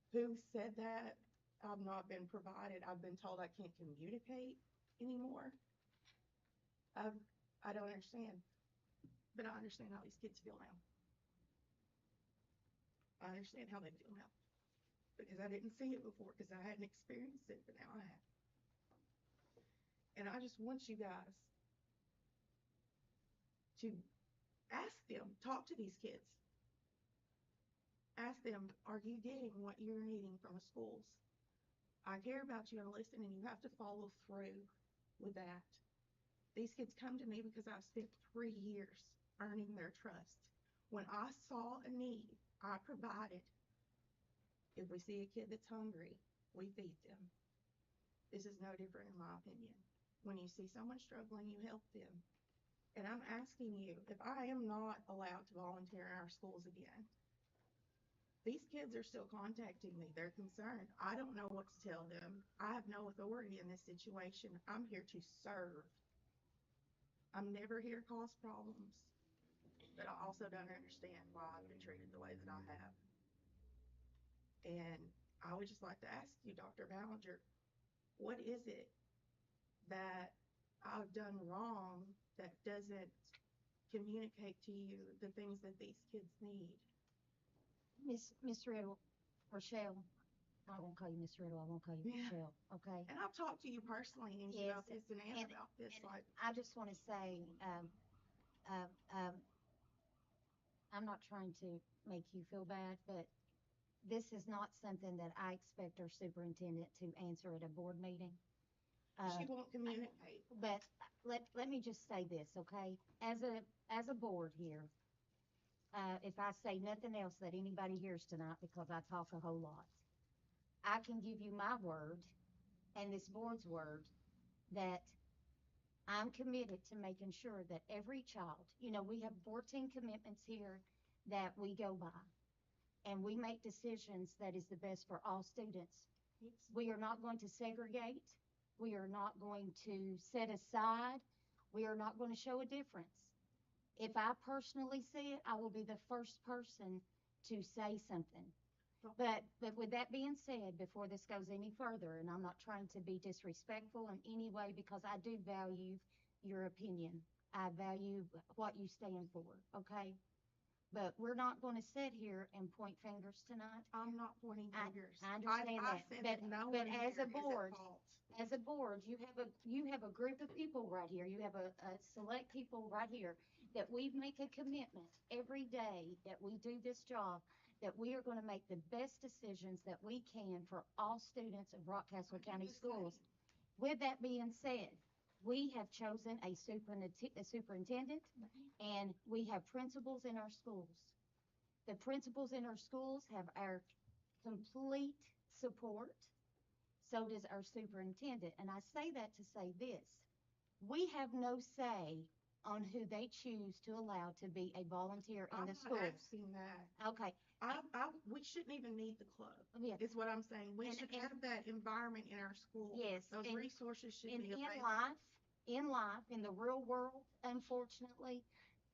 who said that. I've not been provided. I've been told I can't communicate anymore. I don't understand, but I understand how these kids feel now. I understand how they feel now because I didn't see it before because I hadn't experienced it, but now I have. And I just want you guys to ask them, talk to these kids. Ask them, are you getting what you're needing from the schools? I care about you and listen, and you have to follow through with that. These kids come to me because I've spent 3 years earning their trust. When I saw a need, I provided. If we see a kid that's hungry, we feed them. This is no different in my opinion. When you see someone struggling, you help them. And I'm asking you, if I am not allowed to volunteer in our schools again, these kids are still contacting me. They're concerned. I don't know what to tell them. I have no authority in this situation. I'm here to serve. I'm never here to cause problems, but I also don't understand why I've been treated the way that I have. And I would just like to ask you, Dr. Ballinger, what is it that I've done wrong that doesn't communicate to you the things that these kids need? Miss Riddle, Rochelle, I won't call you Miss Riddle, I won't call you Yeah. Rochelle, okay? And I've talked to you personally, Angie, Yes, about this and Ann about this. and Like, I just want to say, I'm not trying to make you feel bad, but this is not something that I expect our superintendent to answer at a board meeting. she won't communicate. But let me just say this, okay? As a board here, if I say nothing else that anybody hears tonight, because I talk a whole lot, I can give you my word and this board's word that I'm committed to making sure that every child, we have 14 commitments here that we go by, and we make decisions that is the best for all students. We are not going to segregate. We are not going to set aside. We are not going to show a difference. If I personally see it, I will be the first person to say something. But with that being said, before this goes any further, and I'm not trying to be disrespectful in any way because I do value your opinion. I value what you stand for, okay? But we're not going to sit here and point fingers tonight. I'm not pointing fingers. I understand I that. said But, that no but one as here a is at board, fault. you have a group of people right here. You have a select people right here that we make a commitment every day that we do this job that we are going to make the best decisions that we can for all students of Rockcastle County Schools. With that being said, we have chosen a superintendent, and we have principals in our schools. The principals in our schools have our complete support. So does our superintendent. And I say that to say this. We have no say on who they choose to allow to be a volunteer in the schools. I'm not asking that. Okay. We shouldn't even need the club. Yes. Is what I'm saying. We should have that environment in our school. Yes. Those resources should be available. In life, in the real world, unfortunately,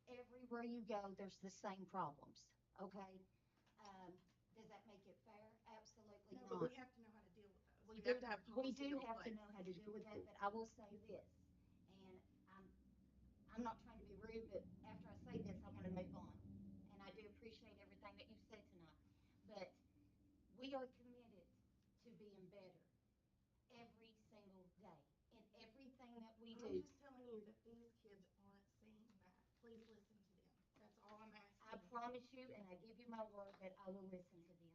everywhere you go, there's the same problems. Okay. Does that make it fair? Absolutely No, not. but we have to know how to deal with those. We do have to have we policy do in have to place. know how to deal with that, but I will say this, and I'm not trying to be rude, but after I say this, I want to move on. And I do appreciate everything that you've said tonight. But we are committed to being better every single day in everything that we do. I'm just telling you that these kids aren't seeing that. Please listen to them. That's all I'm asking. I promise you, and I give you my word that I will listen to them.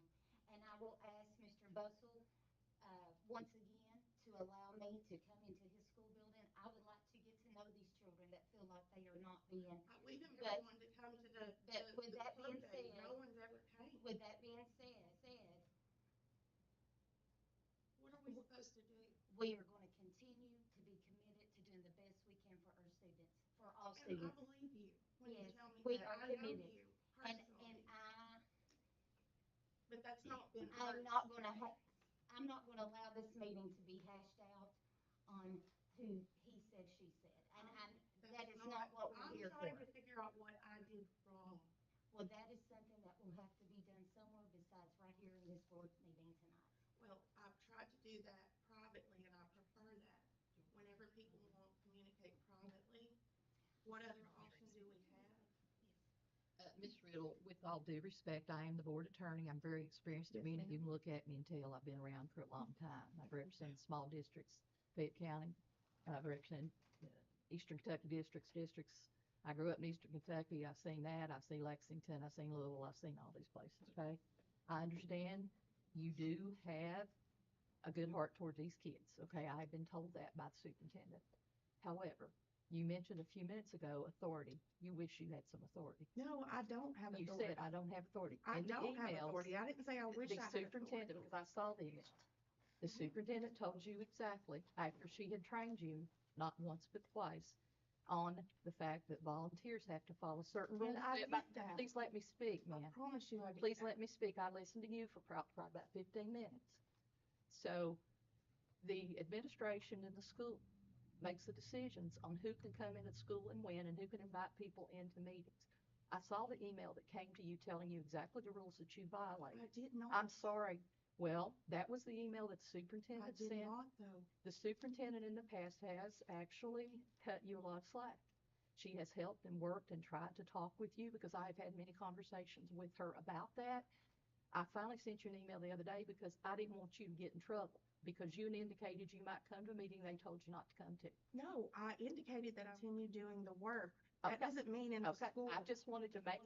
And I will ask Mr. Bussell once again to allow me to come into his school building. I would like to get to know these children that feel like they are not being. We've invited one to come to the with that being said, no one's ever came. With that being said, What are we supposed to do? we are going to continue to be committed to doing the best we can for our students, for all And students. I believe you when you tell me we that. are I committed. know you And personally. I. But that's not been. I'm not going to allow this meeting to be hashed out on who he said, she said, and that is not what we're here for. I'm trying to figure out what I did wrong. Well, that is something that will have to be done somewhere besides right here in this board meeting tonight. Well, I've tried to do that privately, and I prefer that. Whenever people won't communicate privately, what other option do we have? Ms. Riddle, with all due respect, I am the board attorney. I'm very experienced at meeting. You can look at me and tell I've been around for a long time. I've represented small districts, Fayette County. I've represented Eastern Kentucky districts. I grew up in Eastern Kentucky. I've seen that. I've seen Lexington. I've seen Louisville. I've seen all these places, okay? I understand you do have a good heart toward these kids, okay? I have been told that by the superintendent. However, you mentioned a few minutes ago authority. You wish you had some authority. No, I don't have You authority. said, I don't have authority. I In the don't have emails, authority. I didn't say I wish the I had authority. superintendent, because I saw the email, the superintendent told you exactly, after she had trained you, not once but twice, on the fact that volunteers have to follow certain rules. And I get that. Please let me speak, I ma'am. promise you I get Please that. let me speak. I listened to you for probably about 15 minutes. So the administration in the school makes the decisions on who can come into school and when and who can invite people into meetings. I saw the email that came to you telling you exactly the rules that you violated. I did not. I'm sorry. Well, that was the email that the I superintendent did sent. not, though. The superintendent in the past has actually cut you a lot of slack. She has helped and worked and tried to talk with you because I've had many conversations with her about that. I finally sent you an email the other day because I didn't want you to get in trouble because you indicated you might come to a meeting they told you not to come to. No, I indicated that I continue doing the work. That Okay. doesn't mean in the Okay, school. I just wanted to make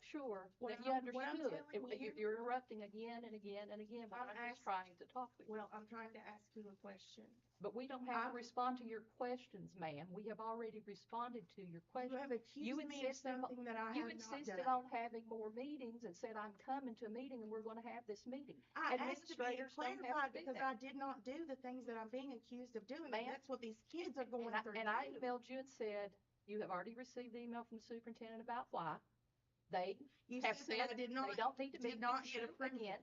sure What that you I'm understood. telling you- You're interrupting again and again and again, but I'm I'm just asking- trying to talk with you. Well, I'm trying to ask you a question. But we don't have to I'm- respond to your questions, ma'am. We have already responded to your You questions. have accused me of insisted on- something that I You have not insisted done. on having more meetings and said, I'm coming to a meeting and we're gonna have this meeting. I asked to be Administrators don't have clarified to do because that. I did not do the things that I'm being accused of doing. Ma'am, That's what these kids are going through. And I emailed you and said, you have already received the email from the superintendent about why. They You have said that I said did not, they don't need to meet did not with get you approval. again,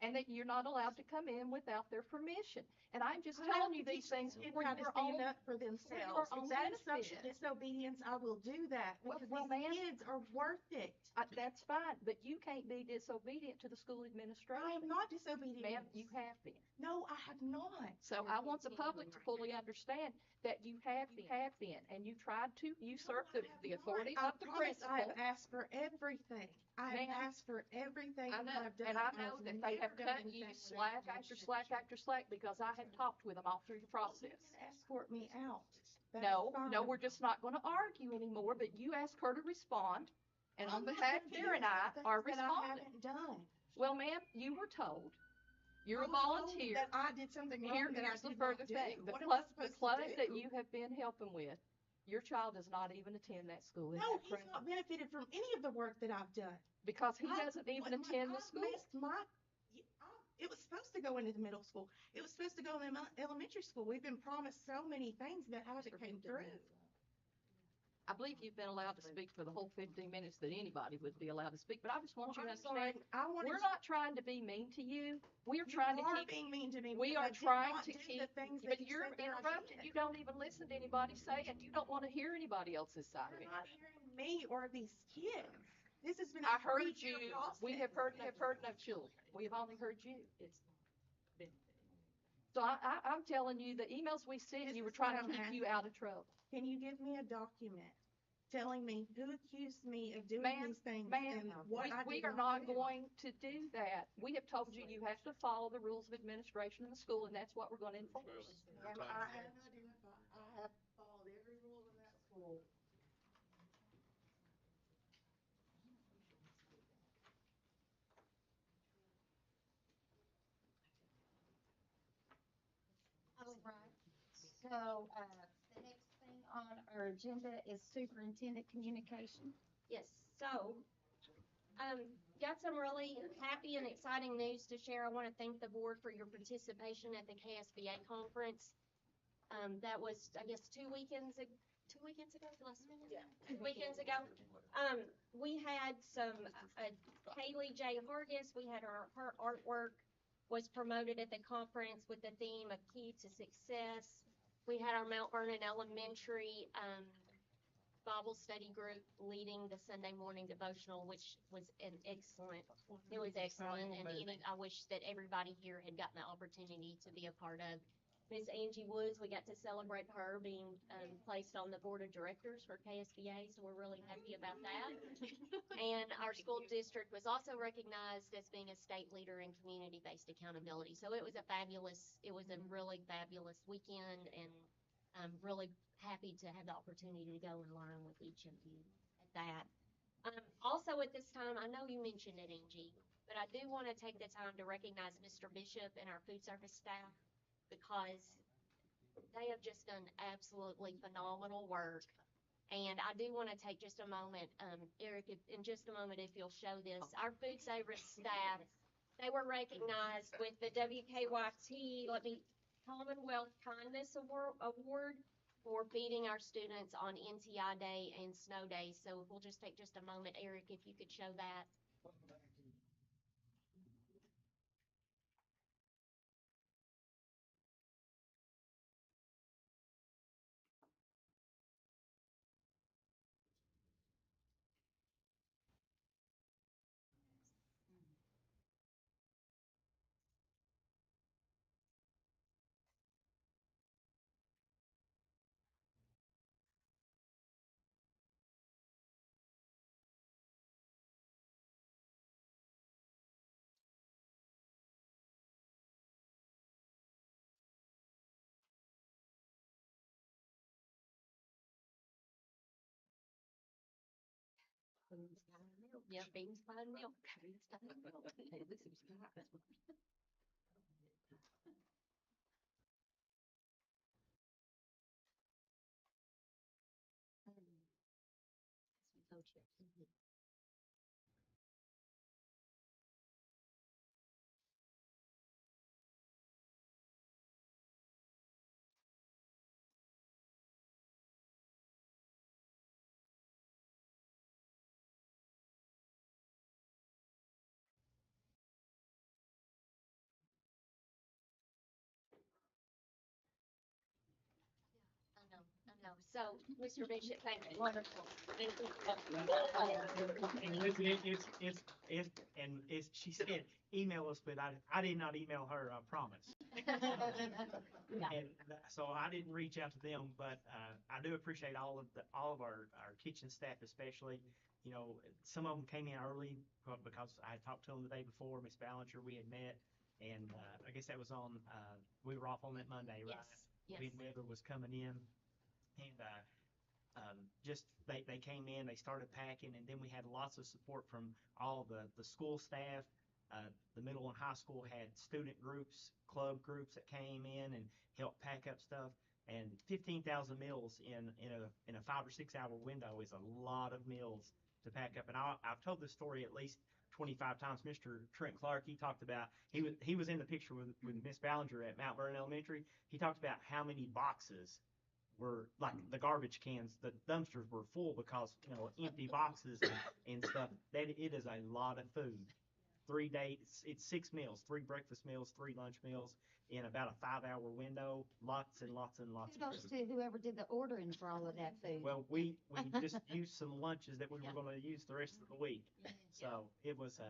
and that you're not allowed to come in without their permission. And I'm just I telling have you to these teach things kids for how to your stand own. up for themselves. own If that's social benefit. disobedience, I will do that Well, because well, these ma'am, kids are worth it. That's fine, but you can't be disobedient to the school administration. I am not disobedient. Ma'am, you have been. No, I have not. So I want the public to fully understand that you have been, and you tried to usurp the authority I of the promise I have principal. asked for everything. I have Ma'am, asked for everything I that know, I've done. and I I've know that they have never done cut you anything slack without after permission. slack after slack because I have talked with them all through the process. You can escort me out. That No, is fine. no, we're just not gonna argue anymore, but you asked her to respond, and on I'm not behalf, gonna do Karen and I things are that I responding. haven't done. Well, ma'am, you were told, you're I a was told volunteer. that I did something wrong that I Here's the did not further do. thing, the What am I club supposed to that do? you have been helping with, your child does not even attend that school. Is No, that he's correct? not benefited from any of the work that I've done. Because he doesn't even attend the school. It was supposed to go into the middle school. It was supposed to go in the elementary school. We've been promised so many things that haven't came through. I believe you've been allowed to speak for the whole 15 minutes that anybody would be allowed to speak, but I just want you to I'm sorry. understand, we're not trying to be mean to you. We're trying to You are keep, being mean to me. we because are I did trying not to do keep, the things that but you you're said that I interrupting. did. You don't even listen to anybody say it. You don't want to hear anybody else's side of You're it. not hearing me or these kids. This has been I a heard 3-year you. process. We have heard no children. We have only heard you. So I'm telling you, the emails we sent This you were is what trying to I'm keep you asking. out of trouble. Can you give me a document telling me who accused me of doing Ma'am, these things ma'am, and what I we did are not do? going to do that. We have told you you have to follow the rules of administration in the school, and that's what we're going to enforce. Ma'am, I have identified. I have followed every rule in that school. All right. So, the next thing on our agenda is superintendent communication. Yes, so, got some really happy and exciting news to share. I want to thank the board for your participation at the KSBA conference. That was, I guess, 2 weekends ago, last weekend? Yeah. 2 weekends ago. We had some, Kaylee J. Hargis, we had her artwork was promoted at the conference with the theme of Key to Success. We had our Mount Vernon Elementary, Bible study group leading the Sunday morning devotional, which was it was excellent, and I wish that everybody here had gotten the opportunity to be a part of. Miss Angie Woods, we got to celebrate her being placed on the board of directors for KSBA, so we're really happy about that. And our school district was also recognized as being a state leader in community-based accountability. So it was a really fabulous weekend, and I'm really happy to have the opportunity to go and learn with each of you at that. Also at this time, I know you mentioned it, Angie, but I do want to take the time to recognize Mr. Bishop and our food service staff, because they have just done absolutely phenomenal work. And I do want to take just a moment, Eric, in just a moment, if you'll show this, our food service staff, they were recognized with the WKYT, Commonwealth Kindness Award for feeding our students on NTI Day and Snow Day. So if we'll just take just a moment, Eric, if you could show that. Beans, pie, and milk. Yeah, beans, pie, and milk. Beans, pie, and milk. Hey, this is pie. I know. So, Mr. Bishop, thank you. Wonderful. Thank you. She said, email us, but I did not email her, I promise. And so I didn't reach out to them, but I do appreciate all of our kitchen staff, especially. You know, some of them came in early because I had talked to them the day before. Miss Ballinger, we had met, and I guess that was on. We were off on that Monday, right? Yes. Big weather was coming in, and just they came in, they started packing, and then we had lots of support from all the school staff. The middle and high school had student groups, club groups that came in and helped pack up stuff. And 15,000 meals in a 5 or 6 hour window is a lot of meals to pack up. And I've told this story at least 25 times. Mr. Trent Clark, he talked about, he was in the picture with Miss Ballinger at Mount Vernon Elementary. He talked about how many boxes were, like the garbage cans, the dumpsters were full because, you know, empty boxes and stuff. That it is a lot of food. 3 days, it's 6 meals, 3 breakfast meals, 3 lunch meals in about a 5 hour window. Lots and lots and lots of Kudos food. to whoever did the ordering for all of that food. Well, we just used some lunches that we were going to use the rest of the week. So it was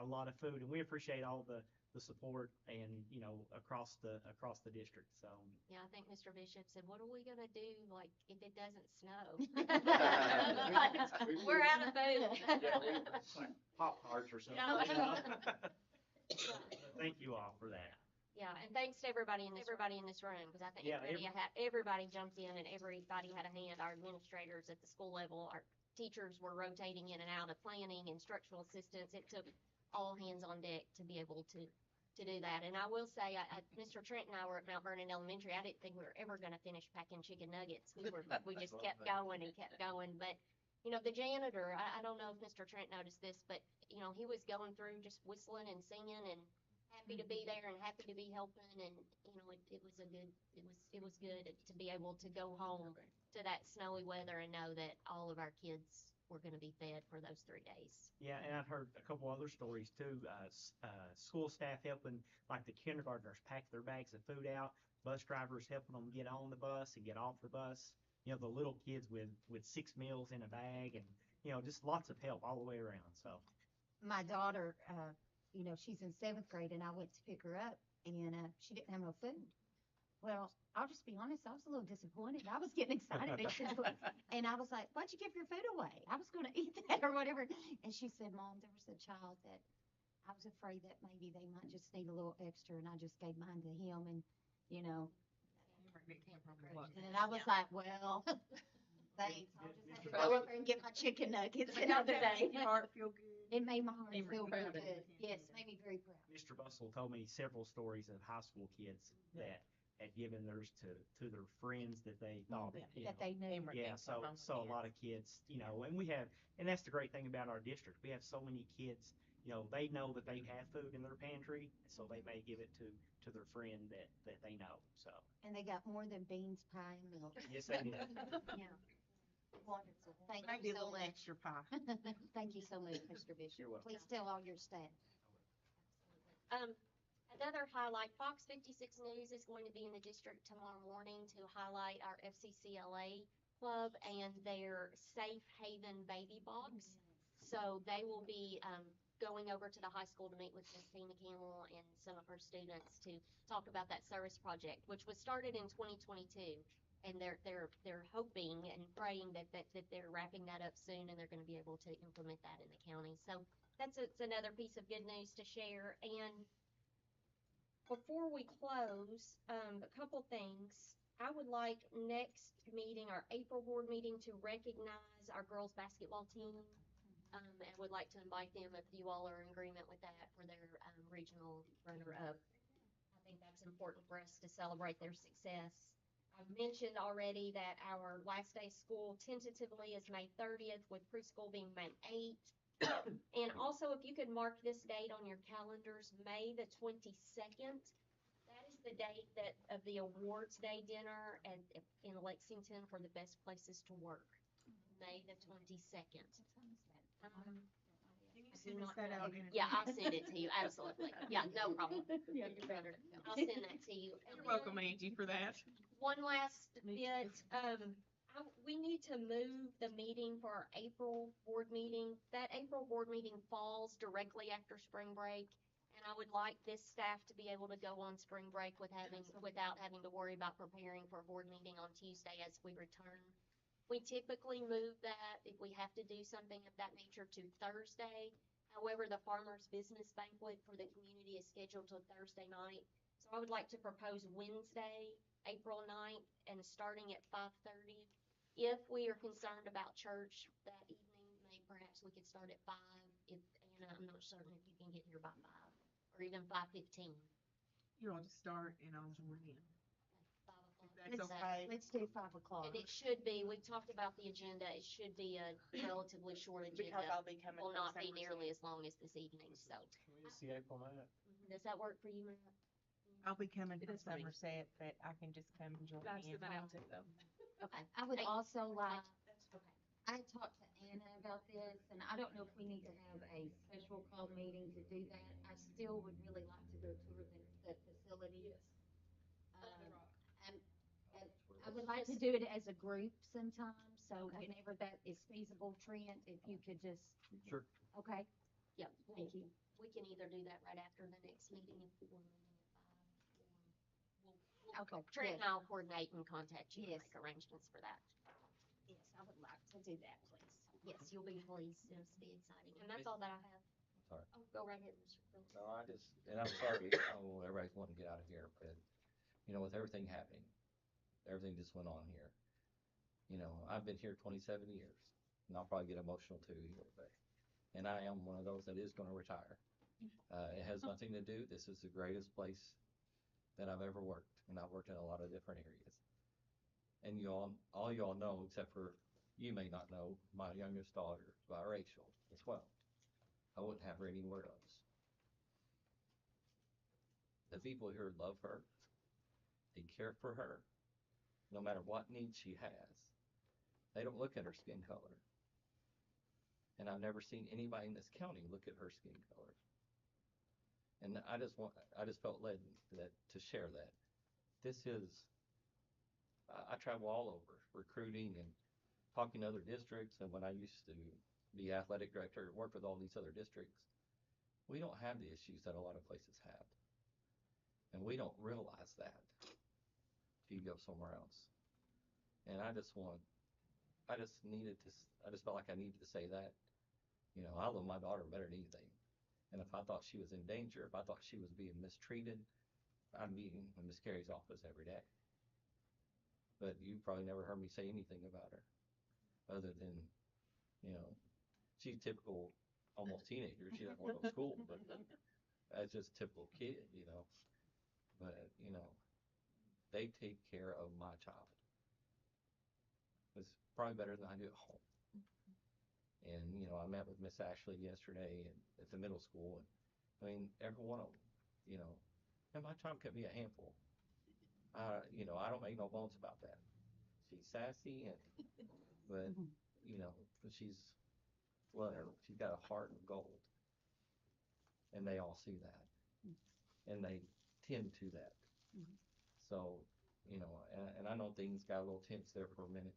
a lot of food, and we appreciate all the support and, you know, across the district. So Yeah, I think Mr. Bishop said, what are we gonna do, like, if it doesn't snow? We're out of food. Pop-Tarts or something. Yeah. Thank you all for that. Yeah, and thanks to everybody in this room, because I think everybody jumped in and everybody had a hand. Our administrators at the school level, our teachers were rotating in and out of planning, instructional assistants. It took all hands on deck to be able to do that. And I will say, Mr. Trent and I were at Mount Vernon Elementary. I didn't think we were ever going to finish packing chicken nuggets. We just kept going and kept going. But, you know, the janitor, I don't know if Mr. Trent noticed this, but, you know, he was going through just whistling and singing and happy to be there and happy to be helping. And, you know, it was good to be able to go home to that snowy weather and know that all of our kids were going to be fed for those 3 days. Yeah, and I've heard a couple other stories too. School staff helping, like the kindergartners, pack their bags of food out. Bus drivers helping them get on the bus and get off the bus. You know, the little kids with 6 meals in a bag, and, you know, just lots of help all the way around. So My daughter, you know, she's in 7th grade, and I went to pick her up, and she didn't have no food. Well, I'll just be honest, I was a little disappointed. I was getting excited. And, and I was like, why'd you give your food away? I was going to eat that or whatever. And she said, Mom, there was a child that I was afraid that maybe they might just need a little extra. And I just gave mine to him. And, you know, and I was like, well, thanks. I'll just have to go over and get my chicken nuggets another day. Heart feel good. It made my heart Made me feel proud really of you. good. Yes, made me very proud. Mr. Bustle told me several stories of high school kids that had given theirs to their friends that they thought, you That know, they knew. yeah, so a lot of kids, you know, and we have, and that's the great thing about our district. We have so many kids, you know they have food in their pantry, so they may give it to their friend that they know. So And they got more than beans, pie, and milk. yes, they did. Yeah. Wonderful. Thank Maybe you a so little much. extra pie. Thank you so much, Mr. Bishop. You're welcome. Please tell all your staff. Another highlight, Fox 56 News is going to be in the district tomorrow morning to highlight our FCCLA club and their Safe Haven baby box. So they will be going over to the high school to meet with Miss Tina Campbell and some of her students to talk about that service project, which was started in 2022. And they're hoping and praying that they're wrapping that up soon and they're going to be able to implement that in the county. So it's another piece of good news to share. And before we close, a couple things. I would like next meeting, our April board meeting, to recognize our girls basketball team. And would like to invite them, if you all are in agreement with that, for their regional runner-up. I think that's important for us to celebrate their success. I've mentioned already that our last day of school tentatively is May 30th, with preschool being May 8th. And also, if you could mark this date on your calendars, May the 22nd. That is the date of the awards day dinner in Lexington for the best places to work. May the 22nd. Can you send us that out? Yeah, I'll send it to you. Absolutely. Yeah, no problem. Yeah, you're better. I'll send that to you. And You're welcome, Angie, for that. one last bit, we need to move the meeting for our April board meeting. That April board meeting falls directly after spring break, and I would like this staff to be able to go on spring break without having to worry about preparing for a board meeting on Tuesday as we return. We typically move that, if we have to do something of that nature, to Thursday. However, the Farmers Business Banquet for the community is scheduled till Thursday night. So I would like to propose Wednesday, April 9th, and starting at 5:30. If we are concerned about church that evening, perhaps we could start at 5. Anna, I'm not certain if you can get here by 5, or even 5:15. You want to start and I'll join in. 5 o'clock. That's okay. Let's do 5 o'clock. And it should be, we talked about the agenda, it should be a relatively short agenda. Because I'll be coming Will from not be Somerset. nearly as long as this evening, so. Can we see April 9th? Does that work for you, Matt? I'll be coming It from is for me. Somerset, but I can just come and join I'll in. send that out too, though. Okay. I would also like, Okay. I talked to Anna about this, and I don't know if we need to have a special call meeting to do that. I still would really like to go tour the facility. And I would like to do it as a group sometime, so whenever that is feasible, Trent, if you could just, Sure. okay? Yeah, Thank you. we can either do that right after the next meeting if you want to meet at 5, or Trent and I'll coordinate and contact you and Yes. make arrangements for that. Yes, I would like to do that, please. Yes, you'll be pleased. It'll be exciting. And that's all that I have. Sorry. Oh, go right ahead, Mr. Phillips. No, and I'm sorry, everybody's wanting to get out of here, but, with everything happening, everything just went on here. I've been here 27 years, and I'll probably get emotional too here today. And I am one of those that is going to retire. It has nothing to do, this is the greatest place that I've ever worked, and I've worked in a lot of different areas. And all y'all know, except for you may not know, my youngest daughter is biracial as well. I wouldn't have her anywhere else. The people here love her. They care for her, no matter what needs she has. They don't look at her skin color. And I've never seen anybody in this county look at her skin color. And I just felt led to share that. I travel all over recruiting and talking to other districts, and when I used to be athletic director, work with all these other districts, we don't have the issues that a lot of places have. And we don't realize that. you go somewhere else. And I just felt like I needed to say that. You know, I love my daughter better than anything. And if I thought she was in danger, if I thought she was being mistreated, I'd be in Miss Carey's office every day. But you probably never heard me say anything about her other than, you know, she's typical, almost teenager. She doesn't want to go to school, but that's just a typical kid, you know. But, you know, they take care of my child. It's probably better than I do at home. And, you know, I met with Miss Ashley yesterday at the middle school. And, I mean, every one of them, you know, and my child can be a handful. You know, I don't make no bones about that. She's sassy, but, you know, she's got a heart of gold. And they all see that. And they tend to that. So, you know, and I know things got a little tense there for a minute,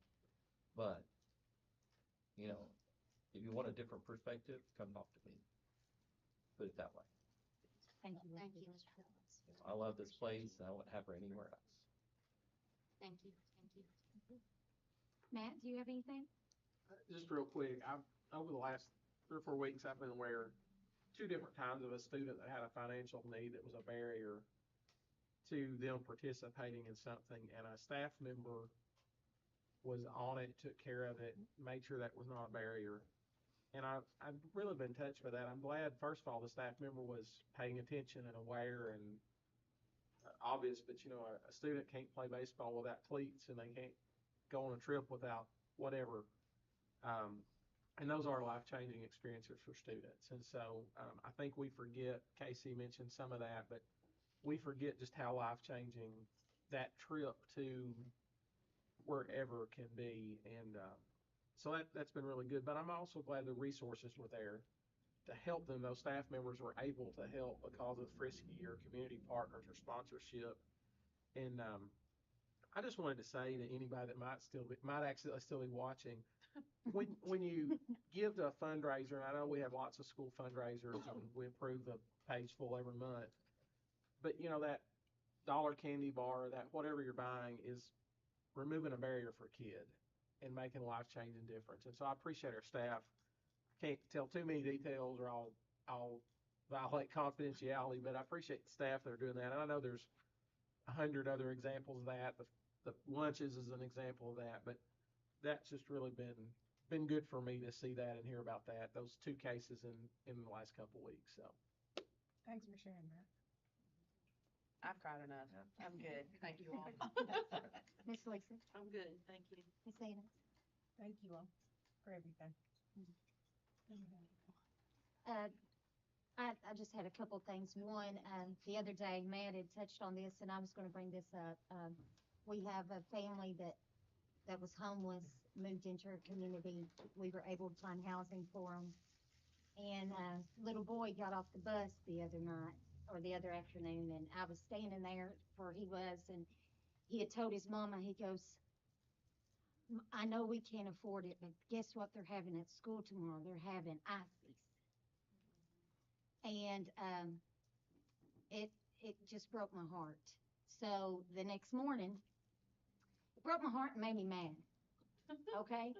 but, you know, if you want a different perspective, come talk to me. Put it that way. Thank you. Thank you, Mr. Phillips. I love this place, and I wouldn't have her anywhere else. Thank you. Matt, do you have anything? Just real quick, over the last 3 or 4 weeks, I've been aware 2 different times of a student that had a financial need that was a barrier to them participating in something, and a staff member was on it, took care of it, made sure that was not a barrier. And I've really been touched by that. I'm glad, first of all, the staff member was paying attention and aware and obvious, but you know, a student can't play baseball without cleats, and they can't go on a trip without whatever. And those are life-changing experiences for students. And so I think we forget, Casey mentioned some of that, but we forget just how life-changing that trip to wherever can be. And so that's been really good. But I'm also glad the resources were there to help them. Those staff members were able to help because of Frisky or community partners or sponsorship. And I just wanted to say to anybody that might actually still be watching, when you give to a fundraiser, and I know we have lots of school fundraisers and we improve the page full every month, but you know, that dollar candy bar, that whatever you're buying is removing a barrier for a kid and making a life-changing difference. And so I appreciate our staff. I can't tell too many details or I'll violate confidentiality, but I appreciate the staff that are doing that. And I know there's 100 other examples of that. The lunches is an example of that, but that's just really been good for me to see that and hear about that, those 2 cases in the last couple of weeks. So Thanks for sharing that. I've cried enough. I'm good. Thank you all. Miss Lisa? I'm good, thank you. Miss Anna? Thank you all for everything. I just had a couple things. One, the other day, Matt had touched on this, and I was going to bring this up. We have a family that was homeless, moved into our community. We were able to find housing for them. And a little boy got off the bus the other night, or the other afternoon, and I was standing there where he was, and he had told his mama, he goes, I know we can't afford it, but guess what they're having at school tomorrow? They're having ices. And it just broke my heart. So the next morning, it broke my heart and made me mad. Okay?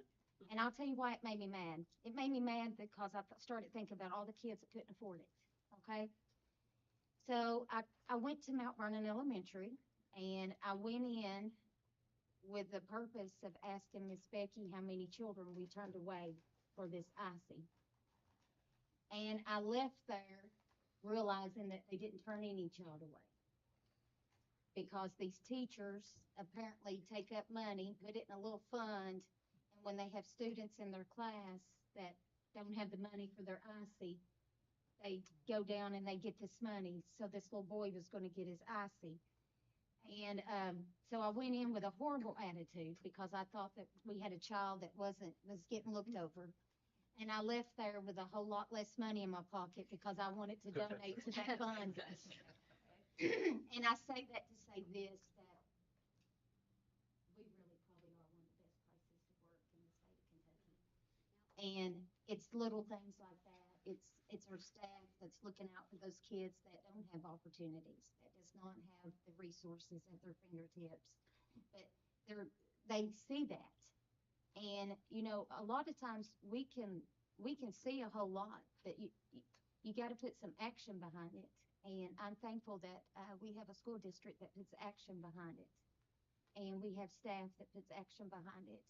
And I'll tell you why it made me mad. It made me mad because I started thinking about all the kids that couldn't afford it. Okay? So I went to Mount Vernon Elementary, and I went in with the purpose of asking Miss Becky how many children we turned away for this IC. And I left there realizing that they didn't turn any child away. Because these teachers apparently take up money, put it in a little fund, and when they have students in their class that don't have the money for their IC, they go down and they get this money. So this little boy was going to get his IC. And so I went in with a horrible attitude because I thought that we had a child that was getting looked over. And I left there with a whole lot less money in my pocket because I wanted to donate to that fund. And I say that to say this, that we really probably are one of the best places to work in the state of Kentucky. And it's little things like that. It's our staff that's looking out for those kids that don't have opportunities, that does not have the resources at their fingertips. but they see that. And, you know, a lot of times we can see a whole lot, but you got to put some action behind it. And I'm thankful that we have a school district that puts action behind it. And we have staff that puts action behind it.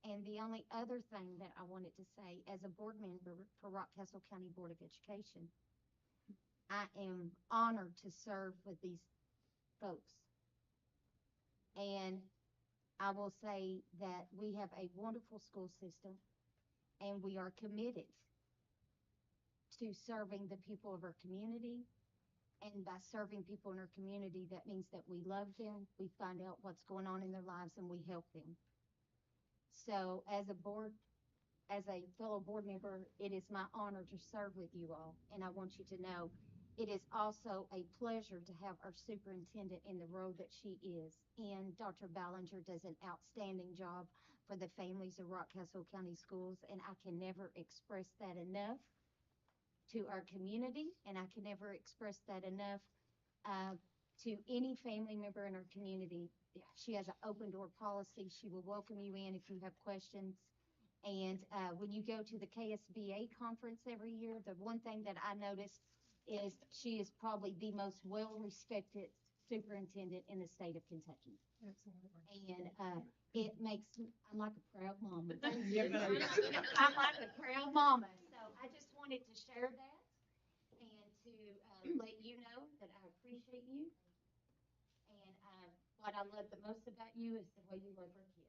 And the only other thing that I wanted to say, as a board member for Rockcastle County Board of Education, I am honored to serve with these folks. And I will say that we have a wonderful school system, and we are committed to serving the people of our community. And by serving people in our community, that means that we love them, we find out what's going on in their lives, and we help them. So as a fellow board member, it is my honor to serve with you all. And I want you to know it is also a pleasure to have our superintendent in the role that she is. And Dr. Ballinger does an outstanding job for the families of Rockcastle County Schools. And I can never express that enough to our community. And I can never express that enough to any family member in our community. She has an open door policy. She will welcome you in if you have questions. And when you go to the KSBA conference every year, the one thing that I noticed is she is probably the most well-respected superintendent in the state of Kentucky. Absolutely. And it makes me, I'm like a proud mama. I'm like a proud mama. So I just wanted to share that and to let you know that I appreciate you. And what I love the most about you is the way you love our kids.